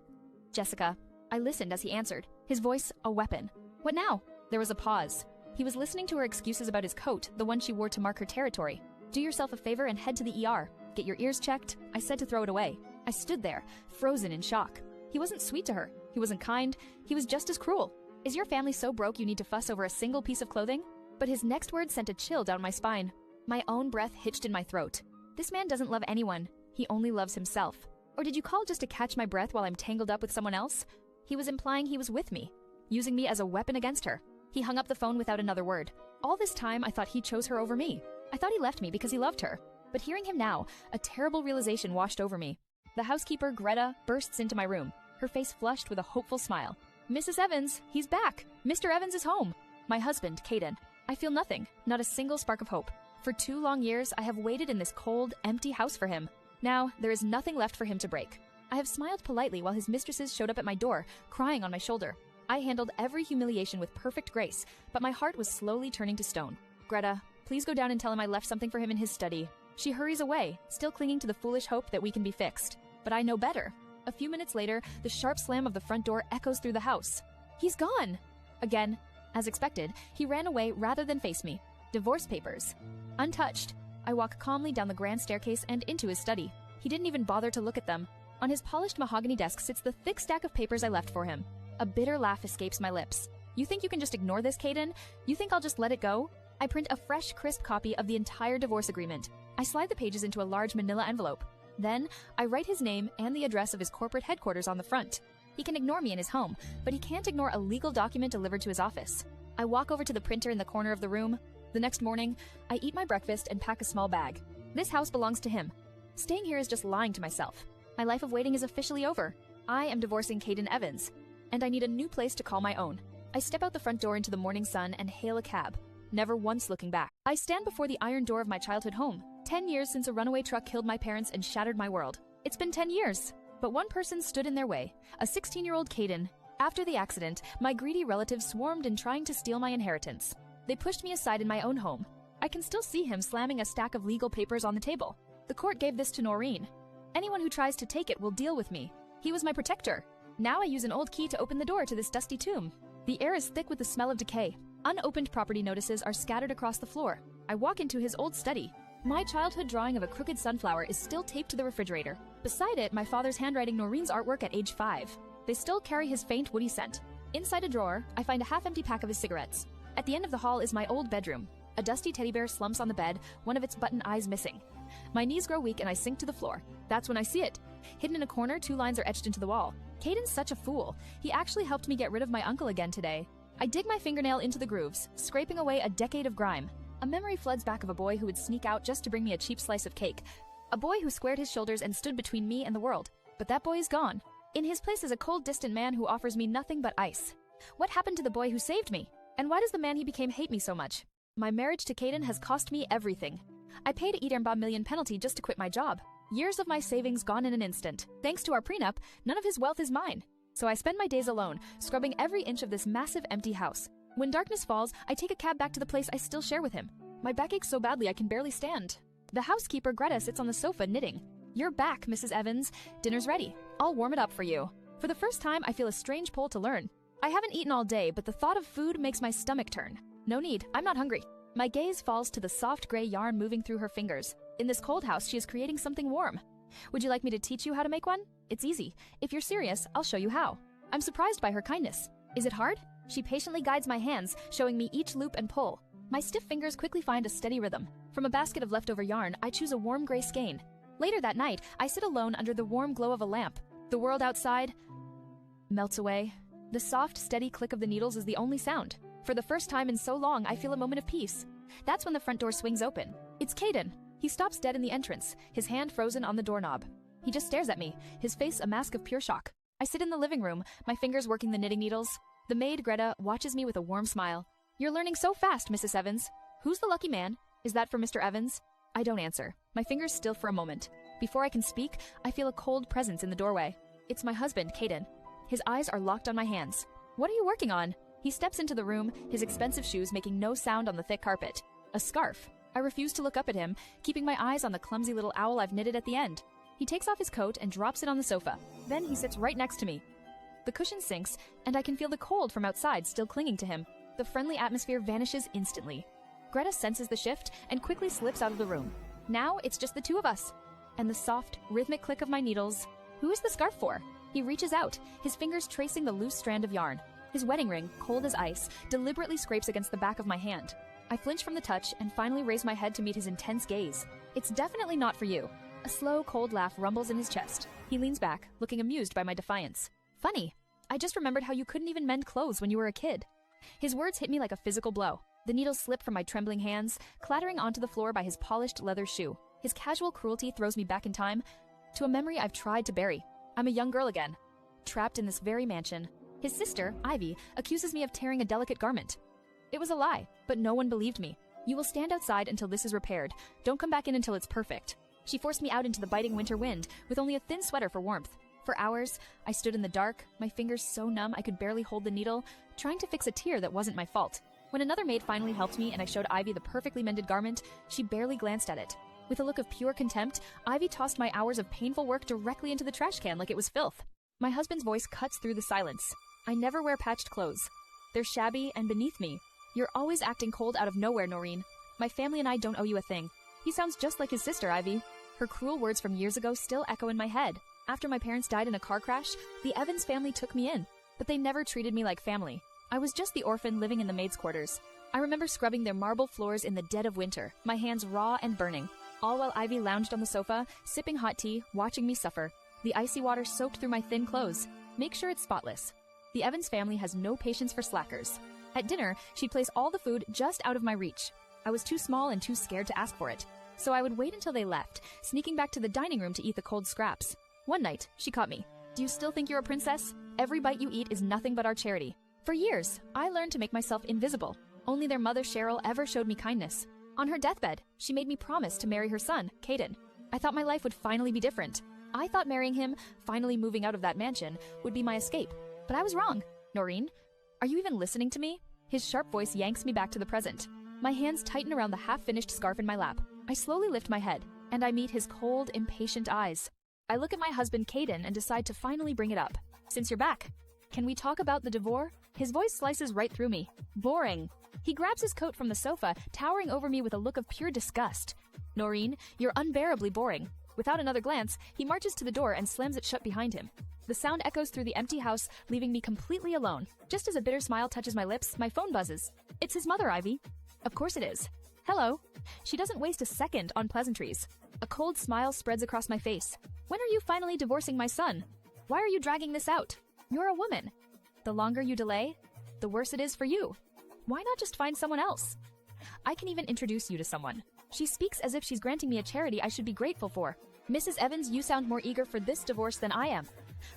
Jessica. I listened as he answered, his voice a weapon. What now? There was a pause. He was listening to her excuses about his coat, the one she wore to mark her territory. Do yourself a favor and head to the ER. Get your ears checked. I said to throw it away. I stood there, frozen in shock. He wasn't sweet to her. He wasn't kind. He was just as cruel. Is your family so broke you need to fuss over a single piece of clothing? But his next word sent a chill down my spine. My own breath hitched in my throat. This man doesn't love anyone. He only loves himself. Or did you call just to catch my breath while I'm tangled up with someone else? He was implying he was with me, using me as a weapon against her. He hung up the phone without another word. All this time, I thought he chose her over me. I thought he left me because he loved her. But hearing him now, a terrible realization washed over me. The housekeeper, Greta, bursts into my room, her face flushed with a hopeful smile. Mrs. Evans, he's back. Mr. Evans is home. My husband, Kaden. I feel nothing, not a single spark of hope. For 2 long years, I have waited in this cold, empty house for him. Now, there is nothing left for him to break. I have smiled politely while his mistresses showed up at my door, crying on my shoulder. I handled every humiliation with perfect grace, but my heart was slowly turning to stone. Greta, please go down and tell him I left something for him in his study. She hurries away, still clinging to the foolish hope that we can be fixed. But I know better. A few minutes later, the sharp slam of the front door echoes through the house. He's gone! Again, as expected, he ran away rather than face me. Divorce papers. Untouched. I walk calmly down the grand staircase and into his study. He didn't even bother to look at them. On his polished mahogany desk sits the thick stack of papers I left for him. A bitter laugh escapes my lips. You think you can just ignore this, Kaden? You think I'll just let it go? I print a fresh, crisp copy of the entire divorce agreement. I slide the pages into a large manila envelope. Then, I write his name and the address of his corporate headquarters on the front. He can ignore me in his home, but he can't ignore a legal document delivered to his office. I walk over to the printer in the corner of the room. The next morning, I eat my breakfast and pack a small bag. This house belongs to him. Staying here is just lying to myself. My life of waiting is officially over. I am divorcing Caden Evans, and I need a new place to call my own. I step out the front door into the morning sun and hail a cab, never once looking back. I stand before the iron door of my childhood home. 10 years since a runaway truck killed my parents and shattered my world. It's been 10 years, but one person stood in their way, a 16-year-old Kaden. After the accident, my greedy relatives swarmed in trying to steal my inheritance. They pushed me aside in my own home. I can still see him slamming a stack of legal papers on the table. The court gave this to Noreen. Anyone who tries to take it will deal with me. He was my protector. Now I use an old key to open the door to this dusty tomb. The air is thick with the smell of decay. Unopened property notices are scattered across the floor. I walk into his old study. My childhood drawing of a crooked sunflower is still taped to the refrigerator. Beside it, my father's handwriting Noreen's artwork at age 5. They still carry his faint woody scent. Inside a drawer, I find a half-empty pack of his cigarettes. At the end of the hall is my old bedroom. A dusty teddy bear slumps on the bed, one of its button eyes missing. My knees grow weak and I sink to the floor. That's when I see it. Hidden in a corner, 2 lines are etched into the wall. Caden's such a fool. He actually helped me get rid of my uncle again today. I dig my fingernail into the grooves, scraping away a decade of grime. A memory floods back of a boy who would sneak out just to bring me a cheap slice of cake. A boy who squared his shoulders and stood between me and the world. But that boy is gone. In his place is a cold, distant man who offers me nothing but ice. What happened to the boy who saved me? And why does the man he became hate me so much? My marriage to Kaden has cost me everything. I paid a $1 million penalty just to quit my job. Years of my savings gone in an instant. Thanks to our prenup, none of his wealth is mine. So I spend my days alone, scrubbing every inch of this massive empty house. When darkness falls, I take a cab back to the place I still share with him. My back aches so badly I can barely stand. The housekeeper, Greta, sits on the sofa knitting. You're back, Mrs. Evans. Dinner's ready. I'll warm it up for you. For the first time, I feel a strange pull to learn. I haven't eaten all day, but the thought of food makes my stomach turn. No need, I'm not hungry. My gaze falls to the soft gray yarn moving through her fingers. In this cold house, she is creating something warm. Would you like me to teach you how to make one? It's easy. If you're serious, I'll show you how. I'm surprised by her kindness. Is it hard? She patiently guides my hands, showing me each loop and pull. My stiff fingers quickly find a steady rhythm. From a basket of leftover yarn, I choose a warm gray skein. Later that night, I sit alone under the warm glow of a lamp. The world outside melts away. The soft, steady click of the needles is the only sound. For the first time in so long, I feel a moment of peace. That's when the front door swings open. It's Caden. He stops dead in the entrance, his hand frozen on the doorknob. He just stares at me, his face a mask of pure shock. I sit in the living room, my fingers working the knitting needles. The maid, Greta, watches me with a warm smile. You're learning so fast, Mrs. Evans. Who's the lucky man? Is that for Mr. Evans? I don't answer. My fingers still for a moment. Before I can speak, I feel a cold presence in the doorway. It's my husband, Kaden. His eyes are locked on my hands. What are you working on? He steps into the room, his expensive shoes making no sound on the thick carpet. A scarf. I refuse to look up at him, keeping my eyes on the clumsy little owl I've knitted at the end. He takes off his coat and drops it on the sofa. Then he sits right next to me. The cushion sinks, and I can feel the cold from outside still clinging to him. The friendly atmosphere vanishes instantly. Greta senses the shift and quickly slips out of the room. Now it's just the two of us. And the soft, rhythmic click of my needles. Who is the scarf for? He reaches out, his fingers tracing the loose strand of yarn. His wedding ring, cold as ice, deliberately scrapes against the back of my hand. I flinch from the touch and finally raise my head to meet his intense gaze. It's definitely not for you. A slow, cold laugh rumbles in his chest. He leans back, looking amused by my defiance. Funny. I just remembered how you couldn't even mend clothes when you were a kid. His words hit me like a physical blow. The needles slip from my trembling hands, clattering onto the floor by his polished leather shoe. His casual cruelty throws me back in time to a memory I've tried to bury. I'm a young girl again, trapped in this very mansion. His sister, Ivy, accuses me of tearing a delicate garment. It was a lie, but no one believed me. You will stand outside until this is repaired. Don't come back in until it's perfect. She forced me out into the biting winter wind, with only a thin sweater for warmth. For hours, I stood in the dark, my fingers so numb I could barely hold the needle, trying to fix a tear that wasn't my fault. When another maid finally helped me and I showed Ivy the perfectly mended garment, she barely glanced at it. With a look of pure contempt, Ivy tossed my hours of painful work directly into the trash can like it was filth. My husband's voice cuts through the silence. I never wear patched clothes. They're shabby and beneath me. You're always acting cold out of nowhere, Noreen. My family and I don't owe you a thing. He sounds just like his sister, Ivy. Her cruel words from years ago still echo in my head. After my parents died in a car crash, the Evans family took me in, but they never treated me like family. I was just the orphan living in the maids' quarters. I remember scrubbing their marble floors in the dead of winter, my hands raw and burning, all while Ivy lounged on the sofa, sipping hot tea, watching me suffer. The icy water soaked through my thin clothes. Make sure it's spotless. The Evans family has no patience for slackers. At dinner, she'd place all the food just out of my reach. I was too small and too scared to ask for it, so I would wait until they left, sneaking back to the dining room to eat the cold scraps. One night, she caught me. Do you still think you're a princess? Every bite you eat is nothing but our charity. For years, I learned to make myself invisible. Only their mother Cheryl ever showed me kindness. On her deathbed, she made me promise to marry her son, Kaden. I thought my life would finally be different. I thought marrying him, finally moving out of that mansion, would be my escape. But I was wrong. Noreen, are you even listening to me? His sharp voice yanks me back to the present. My hands tighten around the half-finished scarf in my lap. I slowly lift my head, and I meet his cold, impatient eyes. I look at my husband, Kaden, and decide to finally bring it up. Since you're back, can we talk about the divorce? His voice slices right through me. Boring. He grabs his coat from the sofa, towering over me with a look of pure disgust. Noreen, you're unbearably boring. Without another glance, he marches to the door and slams it shut behind him. The sound echoes through the empty house, leaving me completely alone. Just as a bitter smile touches my lips, my phone buzzes. It's his mother, Ivy. Of course it is. Hello. She doesn't waste a second on pleasantries. A cold smile spreads across my face. When are you finally divorcing my son? Why are you dragging this out? You're a woman. The longer you delay, the worse it is for you. Why not just find someone else? I can even introduce you to someone. She speaks as if she's granting me a charity I should be grateful for. Mrs. Evans, you sound more eager for this divorce than I am.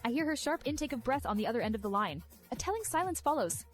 I hear her sharp intake of breath on the other end of the line. A telling silence follows.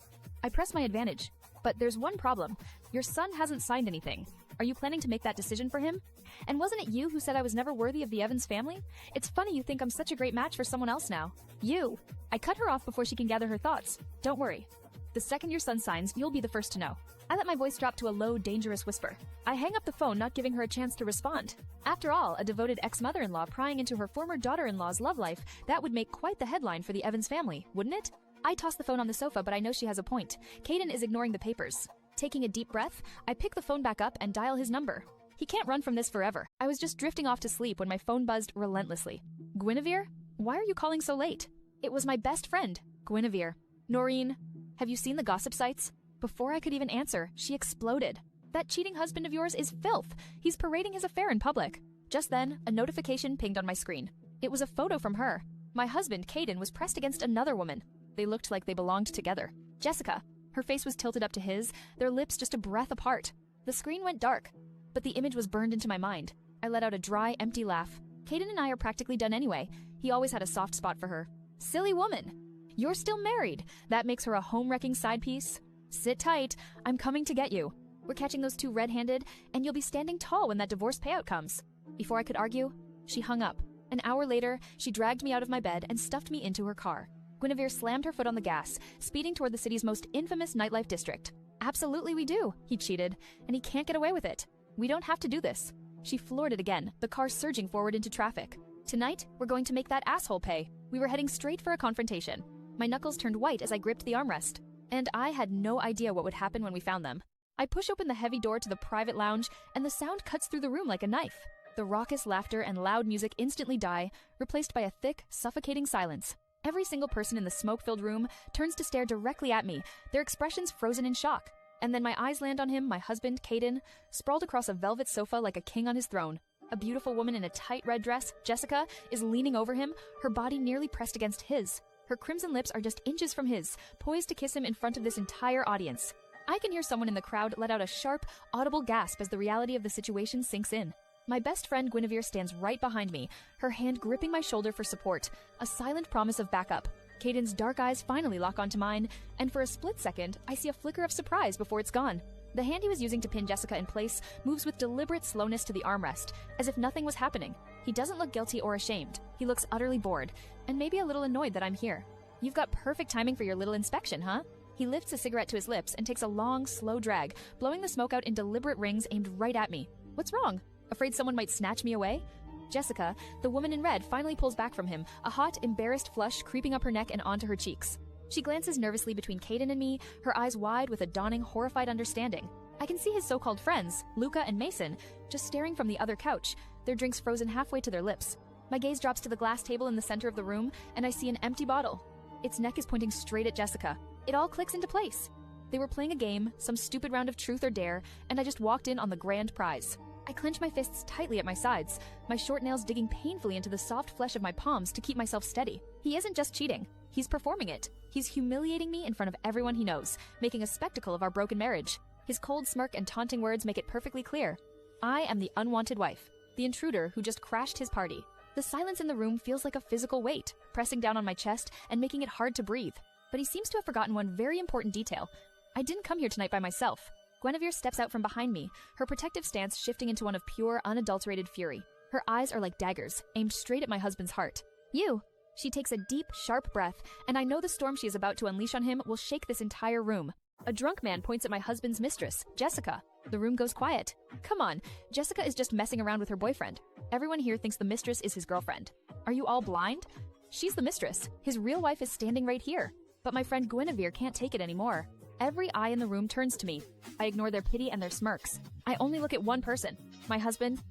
I press my advantage. But there's one problem. Your son hasn't signed anything. Are you planning to make that decision for him? And wasn't it you who said I was never worthy of the Evans family? It's funny you think I'm such a great match for someone else now. You. I cut her off before she can gather her thoughts. Don't worry. The second your son signs, you'll be the first to know. I let my voice drop to a low, dangerous whisper. I hang up the phone, not giving her a chance to respond. After all, a devoted ex-mother-in-law prying into her former daughter-in-law's love life, that would make quite the headline for the Evans family, wouldn't it? I toss the phone on the sofa, but I know she has a point. Kaden is ignoring the papers. Taking a deep breath, I pick the phone back up and dial his number. He can't run from this forever. I was just drifting off to sleep when my phone buzzed relentlessly. Guinevere? Why are you calling so late? It was my best friend, Guinevere. Noreen, have you seen the gossip sites? Before I could even answer, she exploded. That cheating husband of yours is filth. He's parading his affair in public. Just then, a notification pinged on my screen. It was a photo from her. My husband, Caden, was pressed against another woman. They looked like they belonged together. Jessica. Her face was tilted up to his, their lips just a breath apart. The screen went dark, but the image was burned into my mind. I let out a dry, empty laugh. Caden and I are practically done anyway. He always had a soft spot for her. Silly woman. You're still married. That makes her a home-wrecking side piece. Sit tight. I'm coming to get you. We're catching those two red-handed, and you'll be standing tall when that divorce payout comes. Before I could argue, she hung up. An hour later, she dragged me out of my bed and stuffed me into her car. Guinevere slammed her foot on the gas, speeding toward the city's most infamous nightlife district. Absolutely we do, he cheated, and he can't get away with it. We don't have to do this. She floored it again, the car surging forward into traffic. Tonight, we're going to make that asshole pay. We were heading straight for a confrontation. My knuckles turned white as I gripped the armrest, and I had no idea what would happen when we found them. I push open the heavy door to the private lounge, and the sound cuts through the room like a knife. The raucous laughter and loud music instantly die, replaced by a thick, suffocating silence. Every single person in the smoke-filled room turns to stare directly at me, their expressions frozen in shock. And then my eyes land on him, my husband, Caden, sprawled across a velvet sofa like a king on his throne. A beautiful woman in a tight red dress, Jessica, is leaning over him, her body nearly pressed against his. Her crimson lips are just inches from his, poised to kiss him in front of this entire audience. I can hear someone in the crowd let out a sharp, audible gasp as the reality of the situation sinks in. My best friend Guinevere stands right behind me, her hand gripping my shoulder for support, a silent promise of backup. Caden's dark eyes finally lock onto mine, and for a split second, I see a flicker of surprise before it's gone. The hand he was using to pin Jessica in place moves with deliberate slowness to the armrest, as if nothing was happening. He doesn't look guilty or ashamed. He looks utterly bored, and maybe a little annoyed that I'm here. You've got perfect timing for your little inspection, huh? He lifts a cigarette to his lips and takes a long, slow drag, blowing the smoke out in deliberate rings aimed right at me. What's wrong? Afraid someone might snatch me away? Jessica, the woman in red, finally pulls back from him, a hot, embarrassed flush creeping up her neck and onto her cheeks. She glances nervously between Caden and me, her eyes wide with a dawning, horrified understanding. I can see his so-called friends, Luca and Mason, just staring from the other couch, their drinks frozen halfway to their lips. My gaze drops to the glass table in the center of the room, and I see an empty bottle. Its neck is pointing straight at Jessica. It all clicks into place. They were playing a game, some stupid round of truth or dare, and I just walked in on the grand prize. I clench my fists tightly at my sides, my short nails digging painfully into the soft flesh of my palms to keep myself steady. He isn't just cheating. He's performing it. He's humiliating me in front of everyone he knows, making a spectacle of our broken marriage. His cold smirk and taunting words make it perfectly clear. I am the unwanted wife, the intruder who just crashed his party. The silence in the room feels like a physical weight, pressing down on my chest and making it hard to breathe. But he seems to have forgotten one very important detail. I didn't come here tonight by myself. Guinevere steps out from behind me, her protective stance shifting into one of pure, unadulterated fury. Her eyes are like daggers, aimed straight at my husband's heart. You! She takes a deep, sharp breath, and I know the storm she is about to unleash on him will shake this entire room. A drunk man points at my husband's mistress, Jessica. The room goes quiet. Come on, Jessica is just messing around with her boyfriend. Everyone here thinks the mistress is his girlfriend. Are you all blind? She's the mistress. His real wife is standing right here. But my friend Guinevere can't take it anymore. Every eye in the room turns to me. I ignore their pity and their smirks. I only look at one person, my husband.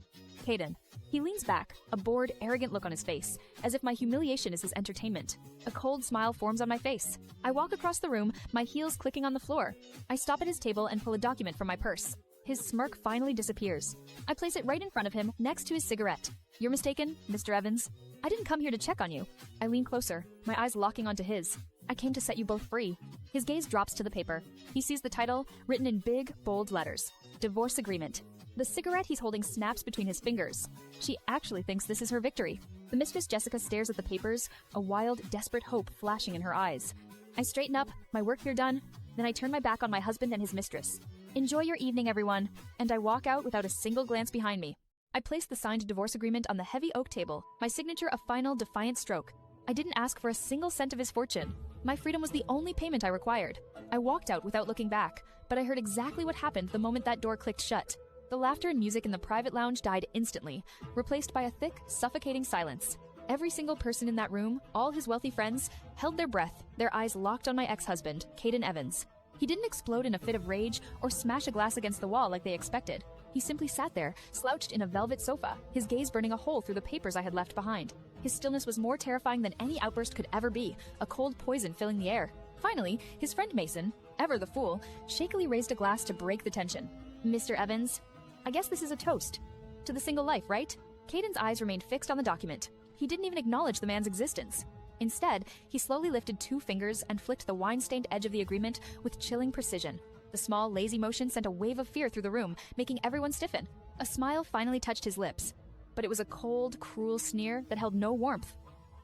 Kaden. He leans back, a bored, arrogant look on his face, as if my humiliation is his entertainment. A cold smile forms on my face. I walk across the room, my heels clicking on the floor. I stop at his table and pull a document from my purse. His smirk finally disappears. I place it right in front of him, next to his cigarette. You're mistaken, Mr. Evans. I didn't come here to check on you. I lean closer, my eyes locking onto his. I came to set you both free. His gaze drops to the paper. He sees the title, written in big, bold letters. Divorce agreement. The cigarette he's holding snaps between his fingers. She actually thinks this is her victory. The mistress Jessica stares at the papers, a wild, desperate hope flashing in her eyes. I straighten up, my work here done, then I turn my back on my husband and his mistress. Enjoy your evening, everyone, and I walk out without a single glance behind me. I place the signed divorce agreement on the heavy oak table, my signature a final, defiant stroke. I didn't ask for a single cent of his fortune. My freedom was the only payment I required. I walked out without looking back, but I heard exactly what happened the moment that door clicked shut. The laughter and music in the private lounge died instantly, replaced by a thick, suffocating silence. Every single person in that room, all his wealthy friends, held their breath, their eyes locked on my ex-husband, Caiden Evans. He didn't explode in a fit of rage or smash a glass against the wall like they expected. He simply sat there, slouched in a velvet sofa, his gaze burning a hole through the papers I had left behind. His stillness was more terrifying than any outburst could ever be, a cold poison filling the air. Finally, his friend Mason, ever the fool, shakily raised a glass to break the tension. Mr. Evans, I guess this is a toast. To the single life, right? Caden's eyes remained fixed on the document. He didn't even acknowledge the man's existence. Instead, he slowly lifted 2 fingers and flicked the wine-stained edge of the agreement with chilling precision. The small, lazy motion sent a wave of fear through the room, making everyone stiffen. A smile finally touched his lips, but it was a cold, cruel sneer that held no warmth.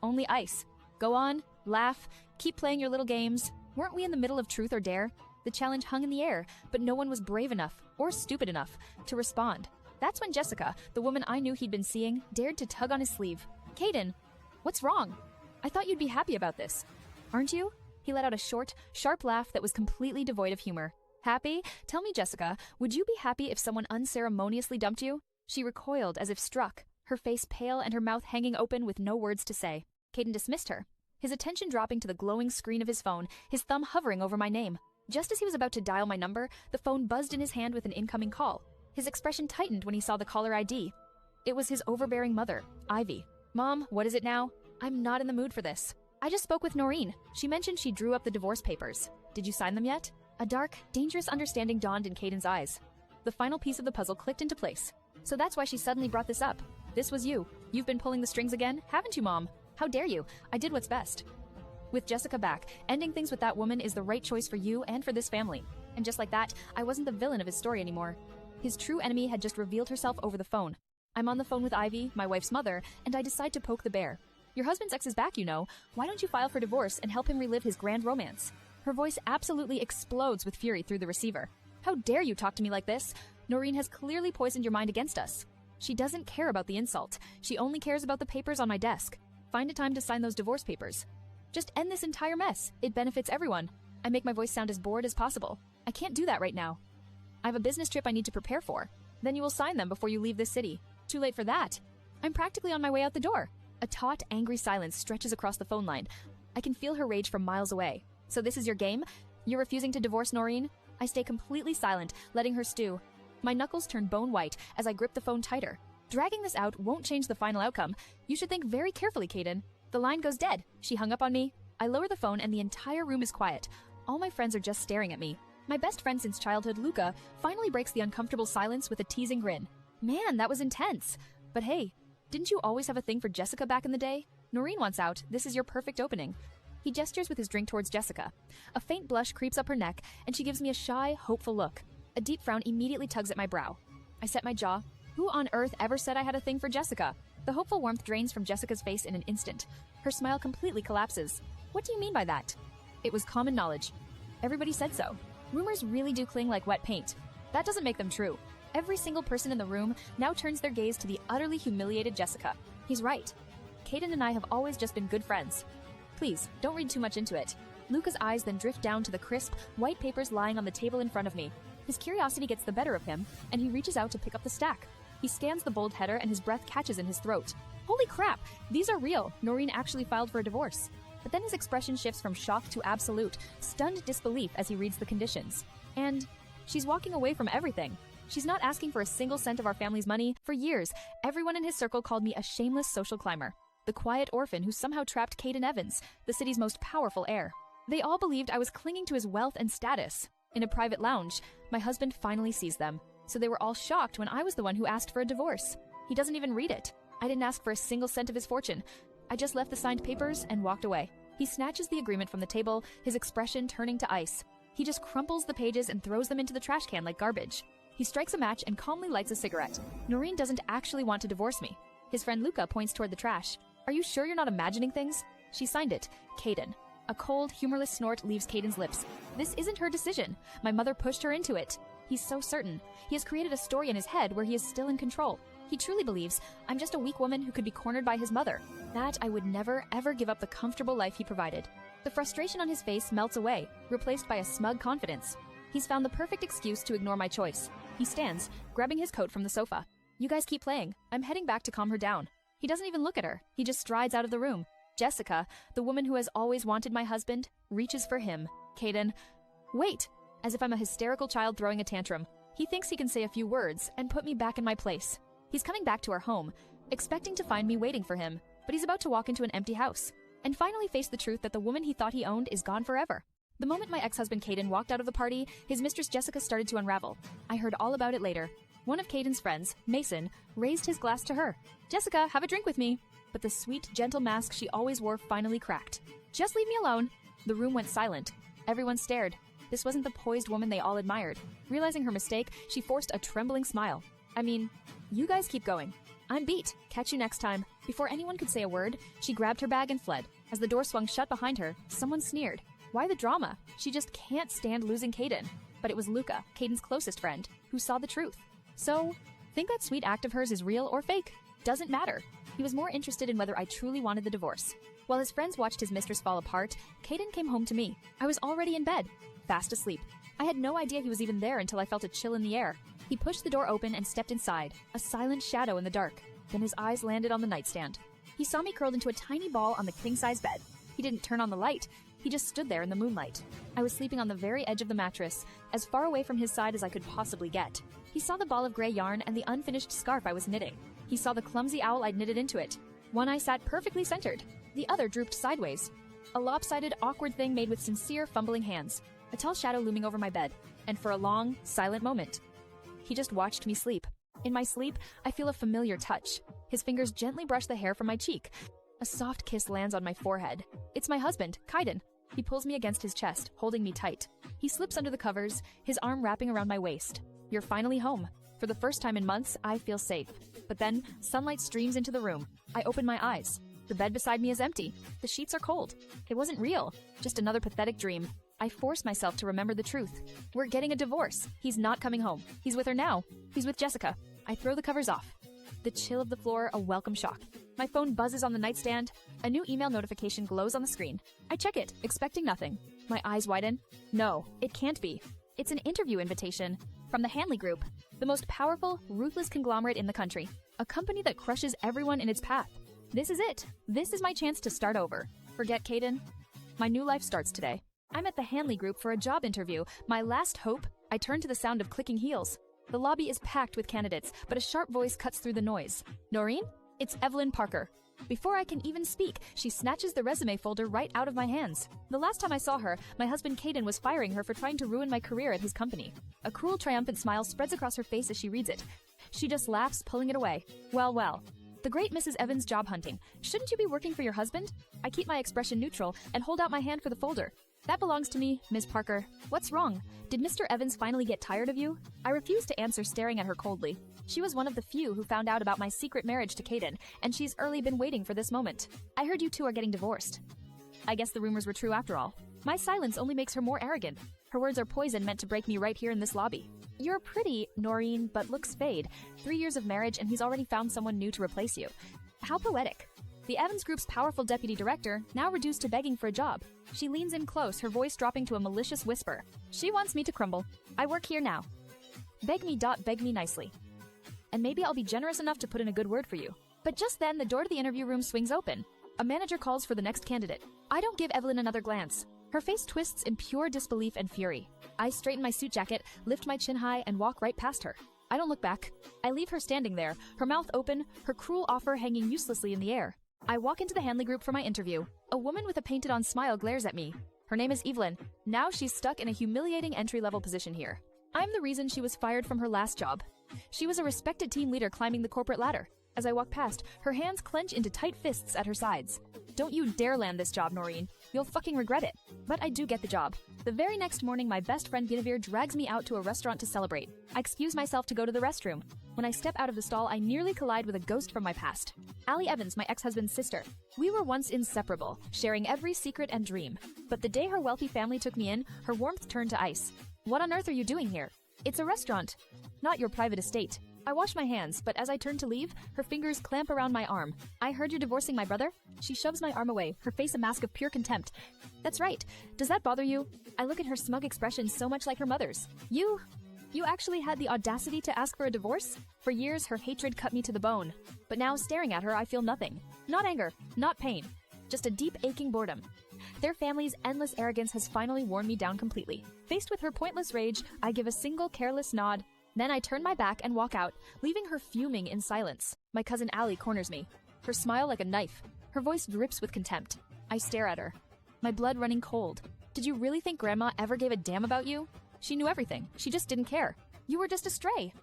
Only ice. Go on, laugh, keep playing your little games. Weren't we in the middle of truth or dare? The challenge hung in the air, but no one was brave enough, or stupid enough, to respond. That's when Jessica, the woman I knew he'd been seeing, dared to tug on his sleeve. Caden, what's wrong? I thought you'd be happy about this. Aren't you? He let out a short, sharp laugh that was completely devoid of humor. Happy? Tell me, Jessica, would you be happy if someone unceremoniously dumped you? She recoiled as if struck, her face pale and her mouth hanging open with no words to say. Caden dismissed her, his attention dropping to the glowing screen of his phone, his thumb hovering over my name. Just as he was about to dial my number, the phone buzzed in his hand with an incoming call. His expression tightened when he saw the caller ID. It was his overbearing mother, Ivy. Mom, what is it now? I'm not in the mood for this. I just spoke with Noreen. She mentioned she drew up the divorce papers. Did you sign them yet? A dark, dangerous understanding dawned in Caden's eyes. The final piece of the puzzle clicked into place. So that's why she suddenly brought this up. This was you. You've been pulling the strings again, haven't you, Mom? How dare you? I did what's best. With Jessica back, ending things with that woman is the right choice for you and for this family. And just like that, I wasn't the villain of his story anymore. His true enemy had just revealed herself over the phone. I'm on the phone with Ivy, my wife's mother, and I decide to poke the bear. Your husband's ex is back, you know. Why don't you file for divorce and help him relive his grand romance? Her voice absolutely explodes with fury through the receiver. How dare you talk to me like this? Noreen has clearly poisoned your mind against us. She doesn't care about the insult. She only cares about the papers on my desk. Find a time to sign those divorce papers. Just end this entire mess. It benefits everyone. I make my voice sound as bored as possible. I can't do that right now. I have a business trip I need to prepare for. Then you will sign them before you leave this city. Too late for that. I'm practically on my way out the door. A taut, angry silence stretches across the phone line. I can feel her rage from miles away. So this is your game? You're refusing to divorce Noreen? I stay completely silent, letting her stew. My knuckles turn bone white as I grip the phone tighter. Dragging this out won't change the final outcome. You should think very carefully, Caden. The line goes dead. She hung up on me. I lower the phone and the entire room is quiet. All my friends are just staring at me. My best friend since childhood, Luca, finally breaks the uncomfortable silence with a teasing grin. Man, that was intense. But hey, didn't you always have a thing for Jessica back in the day? Noreen wants out. This is your perfect opening. He gestures with his drink towards Jessica. A faint blush creeps up her neck, and she gives me a shy, hopeful look. A deep frown immediately tugs at my brow. I set my jaw. Who on earth ever said I had a thing for Jessica? The hopeful warmth drains from Jessica's face in an instant. Her smile completely collapses. What do you mean by that? It was common knowledge. Everybody said so. Rumors really do cling like wet paint. That doesn't make them true. Every single person in the room now turns their gaze to the utterly humiliated Jessica. He's right. Kaden and I have always just been good friends. Please, don't read too much into it. Luca's eyes then drift down to the crisp, white papers lying on the table in front of me. His curiosity gets the better of him, and he reaches out to pick up the stack. He scans the bold header and his breath catches in his throat. Holy crap, these are real. Noreen actually filed for a divorce. But then his expression shifts from shock to absolute, stunned disbelief as he reads the conditions. And she's walking away from everything. She's not asking for a single cent of our family's money. For years, everyone in his circle called me a shameless social climber, the quiet orphan who somehow trapped Caden Evans, the city's most powerful heir. They all believed I was clinging to his wealth and status. In a private lounge, my husband finally sees them, so they were all shocked when I was the one who asked for a divorce. He doesn't even read it. I didn't ask for a single cent of his fortune. I just left the signed papers and walked away. He snatches the agreement from the table, his expression turning to ice. He just crumples the pages and throws them into the trash can like garbage. He strikes a match and calmly lights a cigarette. Noreen doesn't actually want to divorce me. His friend Luca points toward the trash. Are you sure you're not imagining things? She signed it, Caiden. A cold, humorless snort leaves Caden's lips. This isn't her decision. My mother pushed her into it. He's so certain. He has created a story in his head where he is still in control. He truly believes I'm just a weak woman who could be cornered by his mother. That I would never, ever give up the comfortable life he provided. The frustration on his face melts away, replaced by a smug confidence. He's found the perfect excuse to ignore my choice. He stands, grabbing his coat from the sofa. You guys keep playing. I'm heading back to calm her down. He doesn't even look at her. He just strides out of the room. Jessica, the woman who has always wanted my husband, reaches for him. Caden, wait! As if I'm a hysterical child throwing a tantrum. He thinks he can say a few words and put me back in my place. He's coming back to our home, expecting to find me waiting for him, but he's about to walk into an empty house and finally face the truth that the woman he thought he owned is gone forever. The moment my ex-husband Caden walked out of the party, his mistress Jessica started to unravel. I heard all about it later. One of Caden's friends, Mason, raised his glass to her. Jessica, have a drink with me. But the sweet, gentle mask she always wore finally cracked. Just leave me alone. The room went silent. Everyone stared. This wasn't the poised woman they all admired. Realizing her mistake, she forced a trembling smile. I mean, you guys keep going. I'm beat. Catch you next time. Before anyone could say a word, she grabbed her bag and fled. As the door swung shut behind her, someone sneered. Why the drama? She just can't stand losing Caden. But it was Luca, Caden's closest friend, who saw the truth. So, think that sweet act of hers is real or fake? Doesn't matter. He was more interested in whether I truly wanted the divorce. While his friends watched his mistress fall apart, Caden came home to me. I was already in bed, fast asleep. I had no idea he was even there until I felt a chill in the air. He pushed the door open and stepped inside, a silent shadow in the dark. Then his eyes landed on the nightstand. He saw me curled into a tiny ball on the king-size bed. He didn't turn on the light. He just stood there in the moonlight. I was sleeping on the very edge of the mattress, as far away from his side as I could possibly get. He saw the ball of gray yarn and the unfinished scarf I was knitting. He saw the clumsy owl I'd knitted into it. One eye sat perfectly centered. The other drooped sideways. A lopsided, awkward thing made with sincere, fumbling hands. A tall shadow looming over my bed. And for a long, silent moment, he just watched me sleep. In my sleep, I feel a familiar touch. His fingers gently brush the hair from my cheek. A soft kiss lands on my forehead. It's my husband, Caiden. He pulls me against his chest, holding me tight. He slips under the covers, his arm wrapping around my waist. You're finally home. For the first time in months, I feel safe. But then, sunlight streams into the room. I open my eyes. The bed beside me is empty. The sheets are cold. It wasn't real, just another pathetic dream. I force myself to remember the truth. We're getting a divorce. He's not coming home. He's with her now. He's with Jessica. I throw the covers off. The chill of the floor, a welcome shock. My phone buzzes on the nightstand. A new email notification glows on the screen. I check it, expecting nothing. My eyes widen. No, it can't be. It's an interview invitation from the Hanley Group, the most powerful, ruthless conglomerate in the country. A company that crushes everyone in its path. This is it. This is my chance to start over. Forget Caden. My new life starts today. I'm at the Hanley Group for a job interview. My last hope. I turn to the sound of clicking heels. The lobby is packed with candidates, but a sharp voice cuts through the noise. Noreen? It's Evelyn Parker. Before I can even speak, she snatches the resume folder right out of my hands. The last time I saw her, my husband Caden was firing her for trying to ruin my career at his company. A cruel, triumphant smile spreads across her face as she reads it. She just laughs, pulling it away. Well, well. The great Mrs. Evans job hunting. Shouldn't you be working for your husband? I keep my expression neutral and hold out my hand for the folder. That belongs to me, Ms. Parker. What's wrong? Did Mr. Evans finally get tired of you? I refuse to answer, staring at her coldly. She was one of the few who found out about my secret marriage to Caden, and she's early been waiting for this moment. I heard you two are getting divorced. I guess the rumors were true after all. My silence only makes her more arrogant. Her words are poison meant to break me right here in this lobby. You're pretty, Noreen, but looks fade. 3 years of marriage and he's already found someone new to replace you. How poetic. The Evans Group's powerful deputy director, now reduced to begging for a job. She leans in close, her voice dropping to a malicious whisper. She wants me to crumble. I work here now. Beg me nicely. And maybe I'll be generous enough to put in a good word for you. But just then, the door to the interview room swings open. A manager calls for the next candidate. I don't give Evelyn another glance. Her face twists in pure disbelief and fury. I straighten my suit jacket, lift my chin high, and walk right past her. I don't look back. I leave her standing there, her mouth open, her cruel offer hanging uselessly in the air. I walk into the Hanley group for my interview. A woman with a painted-on smile glares at me. Her name is Evelyn. Now she's stuck in a humiliating entry-level position here. I'm the reason she was fired from her last job. She was a respected team leader climbing the corporate ladder. As I walk past, her hands clench into tight fists at her sides. Don't you dare land this job, Noreen. You'll fucking regret it. But I do get the job. The very next morning, my best friend Guinevere drags me out to a restaurant to celebrate. I excuse myself to go to the restroom. When I step out of the stall, I nearly collide with a ghost from my past. Allie Evans, my ex-husband's sister. We were once inseparable, sharing every secret and dream. But the day her wealthy family took me in, her warmth turned to ice. What on earth are you doing here? It's a restaurant, not your private estate. I wash my hands, but as I turn to leave, her fingers clamp around my arm. I heard you're divorcing my brother? She shoves my arm away, her face a mask of pure contempt. That's right. Does that bother you? I look at her smug expression so much like her mother's. You actually had the audacity to ask for a divorce? For years, her hatred cut me to the bone. But now, staring at her, I feel nothing. Not anger, not pain. Just a deep, aching boredom. Their family's endless arrogance has finally worn me down completely. Faced with her pointless rage, I give a single careless nod. Then I turn my back and walk out, leaving her fuming in silence. My cousin Allie corners me. Her smile like a knife. Her voice drips with contempt. I stare at her. My blood running cold. Did you really think Grandma ever gave a damn about you? She knew everything. She just didn't care. You were just a stray.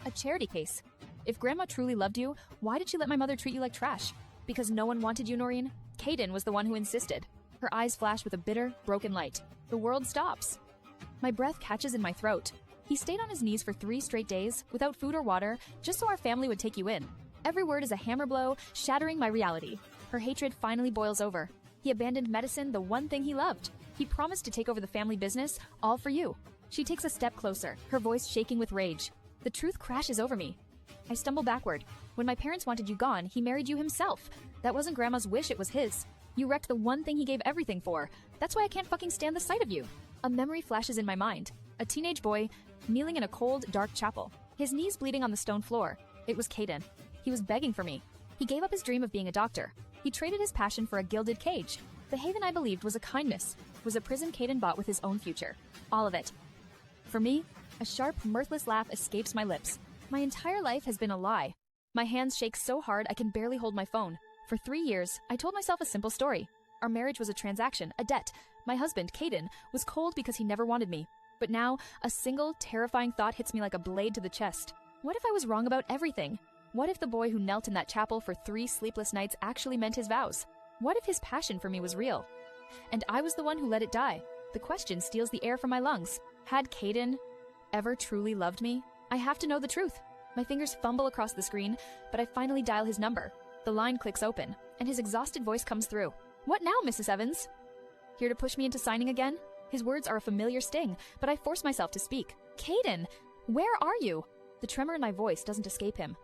A charity case. If Grandma truly loved you, why did she let my mother treat you like trash? Because no one wanted you, Noreen? Caiden was the one who insisted. Her eyes flash with a bitter, broken light. The world stops. My breath catches in my throat. He stayed on his knees for 3 straight days, without food or water, just so our family would take you in. Every word is a hammer blow, shattering my reality. Her hatred finally boils over. He abandoned medicine, the one thing he loved. He promised to take over the family business, all for you. She takes a step closer, her voice shaking with rage. The truth crashes over me. I stumble backward. When my parents wanted you gone, he married you himself. That wasn't Grandma's wish, it was his. You wrecked the one thing he gave everything for. That's why I can't fucking stand the sight of you. A memory flashes in my mind. A teenage boy, kneeling in a cold, dark chapel. His knees bleeding on the stone floor. It was Kaden. He was begging for me. He gave up his dream of being a doctor. He traded his passion for a gilded cage. The haven I believed was a kindness, was a prison Kaden bought with his own future. All of it. For me, a sharp, mirthless laugh escapes my lips. My entire life has been a lie. My hands shake so hard I can barely hold my phone. For 3 years, I told myself a simple story. Our marriage was a transaction, a debt. My husband, Kaden, was cold because he never wanted me. But now, a single, terrifying thought hits me like a blade to the chest. What if I was wrong about everything? What if the boy who knelt in that chapel for 3 sleepless nights actually meant his vows? What if his passion for me was real? And I was the one who let it die. The question steals the air from my lungs. Had Kaden ever truly loved me? I have to know the truth. My fingers fumble across the screen, but I finally dial his number. The line clicks open, and his exhausted voice comes through. What now, Mrs. Evans? Here to push me into signing again? His words are a familiar sting, but I force myself to speak. Kaden, where are you? The tremor in my voice doesn't escape him.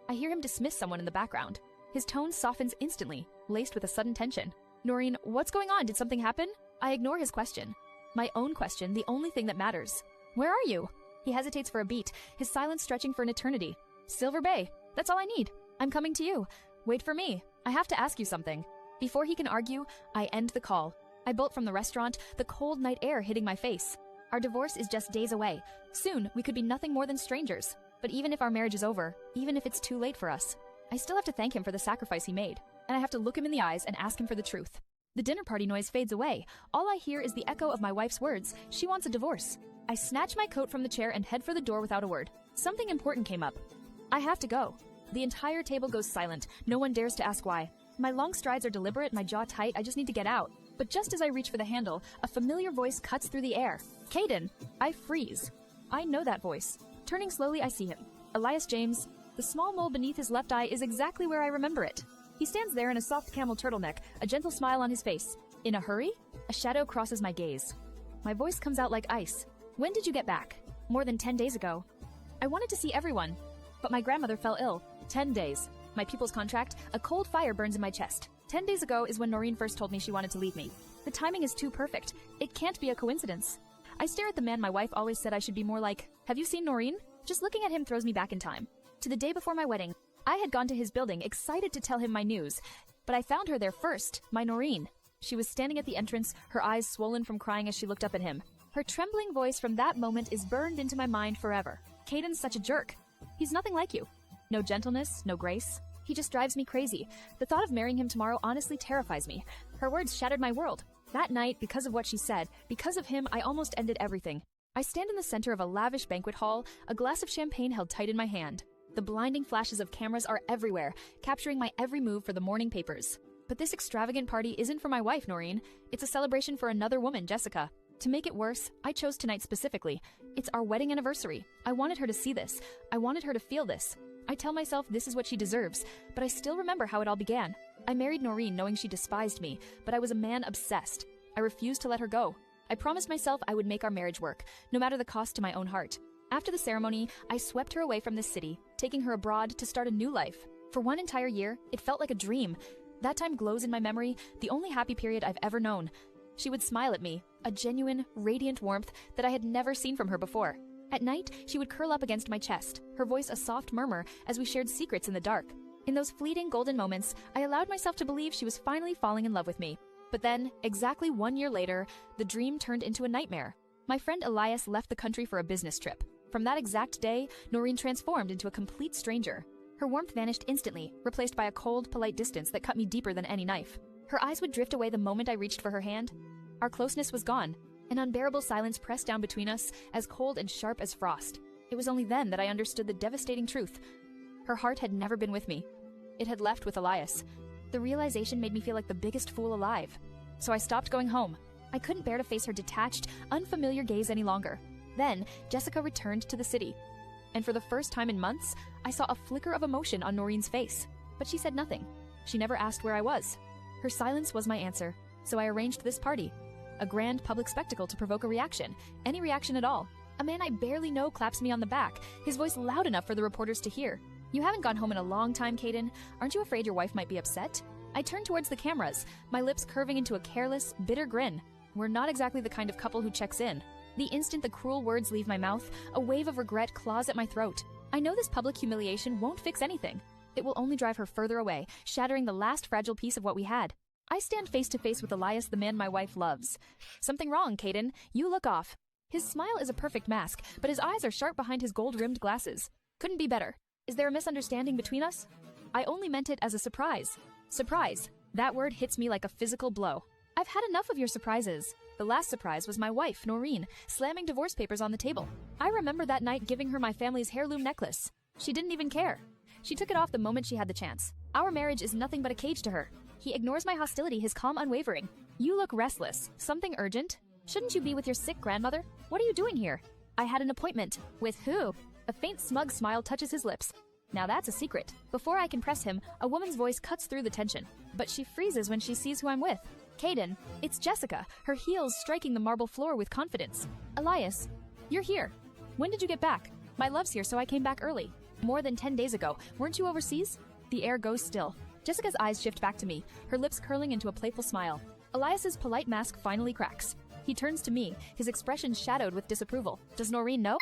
I hear him dismiss someone in the background. His tone softens instantly, laced with a sudden tension. Noreen, what's going on? Did something happen? I ignore his question. My own question, the only thing that matters. Where are you? He hesitates for a beat, his silence stretching for an eternity. Silver Bay. That's all I need. I'm coming to you. Wait for me. I have to ask you something. Before he can argue, I end the call. I bolt from the restaurant, the cold night air hitting my face. Our divorce is just days away. Soon, we could be nothing more than strangers. But even if our marriage is over, even if it's too late for us, I still have to thank him for the sacrifice he made. And I have to look him in the eyes and ask him for the truth. The dinner party noise fades away. All I hear is the echo of my wife's words. She wants a divorce. I snatch my coat from the chair and head for the door without a word. Something important came up. I have to go. The entire table goes silent. No one dares to ask why. My long strides are deliberate, my jaw tight, I just need to get out. But just as I reach for the handle, a familiar voice cuts through the air. Kaden! I freeze. I know that voice. Turning slowly, I see him. Elias James. The small mole beneath his left eye is exactly where I remember it. He stands there in a soft camel turtleneck, a gentle smile on his face. In a hurry? A shadow crosses my gaze. My voice comes out like ice. When did you get back? More than 10 days ago. I wanted to see everyone, but my grandmother fell ill. 10 days. My people's contract, a cold fire burns in my chest. 10 days ago is when Noreen first told me she wanted to leave me. The timing is too perfect. It can't be a coincidence. I stare at the man my wife always said I should be more like. Have you seen Noreen? Just looking at him throws me back in time. To the day before my wedding. I had gone to his building, excited to tell him my news. But I found her there first, my Noreen. She was standing at the entrance, her eyes swollen from crying as she looked up at him. Her trembling voice from that moment is burned into my mind forever. Caden's such a jerk. He's nothing like you. No gentleness, no grace. He just drives me crazy. The thought of marrying him tomorrow honestly terrifies me. Her words shattered my world. That night, because of what she said, because of him, I almost ended everything. I stand in the center of a lavish banquet hall, a glass of champagne held tight in my hand. The blinding flashes of cameras are everywhere, capturing my every move for the morning papers. But this extravagant party isn't for my wife, Noreen. It's a celebration for another woman, Jessica. To make it worse, I chose tonight specifically. It's our wedding anniversary. I wanted her to see this. I wanted her to feel this. I tell myself this is what she deserves, but I still remember how it all began. I married Noreen knowing she despised me, but I was a man obsessed. I refused to let her go. I promised myself I would make our marriage work, no matter the cost to my own heart. After the ceremony, I swept her away from this city, taking her abroad to start a new life. For one entire year, it felt like a dream. That time glows in my memory, the only happy period I've ever known. She would smile at me, a genuine, radiant warmth that I had never seen from her before. At night, she would curl up against my chest, her voice a soft murmur as we shared secrets in the dark. In those fleeting golden moments, I allowed myself to believe she was finally falling in love with me. But then, exactly 1 year later, the dream turned into a nightmare. My friend Elias left the country for a business trip. From that exact day, Noreen transformed into a complete stranger. Her warmth vanished instantly, replaced by a cold, polite distance that cut me deeper than any knife. Her eyes would drift away the moment I reached for her hand. Our closeness was gone. An unbearable silence pressed down between us, as cold and sharp as frost. It was only then that I understood the devastating truth. Her heart had never been with me. It had left with Elias. The realization made me feel like the biggest fool alive. So I stopped going home. I couldn't bear to face her detached, unfamiliar gaze any longer. Then, Jessica returned to the city. And for the first time in months, I saw a flicker of emotion on Noreen's face. But she said nothing. She never asked where I was. Her silence was my answer. So I arranged this party. A grand public spectacle to provoke a reaction. Any reaction at all. A man I barely know claps me on the back, his voice loud enough for the reporters to hear. "You haven't gone home in a long time, Kaden. Aren't you afraid your wife might be upset?" I turned towards the cameras, my lips curving into a careless, bitter grin. We're not exactly the kind of couple who checks in. The instant the cruel words leave my mouth, a wave of regret claws at my throat. I know this public humiliation won't fix anything. It will only drive her further away, shattering the last fragile piece of what we had. I stand face to face with Elias, the man my wife loves. "Something wrong, Kaden. You look off." His smile is a perfect mask, but his eyes are sharp behind his gold-rimmed glasses. "Couldn't be better. Is there a misunderstanding between us?" I only meant it as a surprise. Surprise. That word hits me like a physical blow. I've had enough of your surprises. The last surprise was my wife, Noreen, slamming divorce papers on the table. I remember that night giving her my family's heirloom necklace. She didn't even care. She took it off the moment she had the chance. Our marriage is nothing but a cage to her. He ignores my hostility, his calm unwavering. "You look restless. Something urgent? Shouldn't you be with your sick grandmother? What are you doing here?" "I had an appointment." "With who?" A faint smug smile touches his lips. Now that's a secret. Before I can press him, a woman's voice cuts through the tension. But she freezes when she sees who I'm with. "Kaden, it's Jessica," her heels striking the marble floor with confidence. "Elias, you're here. When did you get back?" "My love's here, so I came back early." "More than 10 days ago. Weren't you overseas?" The air goes still. Jessica's eyes shift back to me, her lips curling into a playful smile. Elias's polite mask finally cracks. He turns to me, his expression shadowed with disapproval. "Does Noreen know?"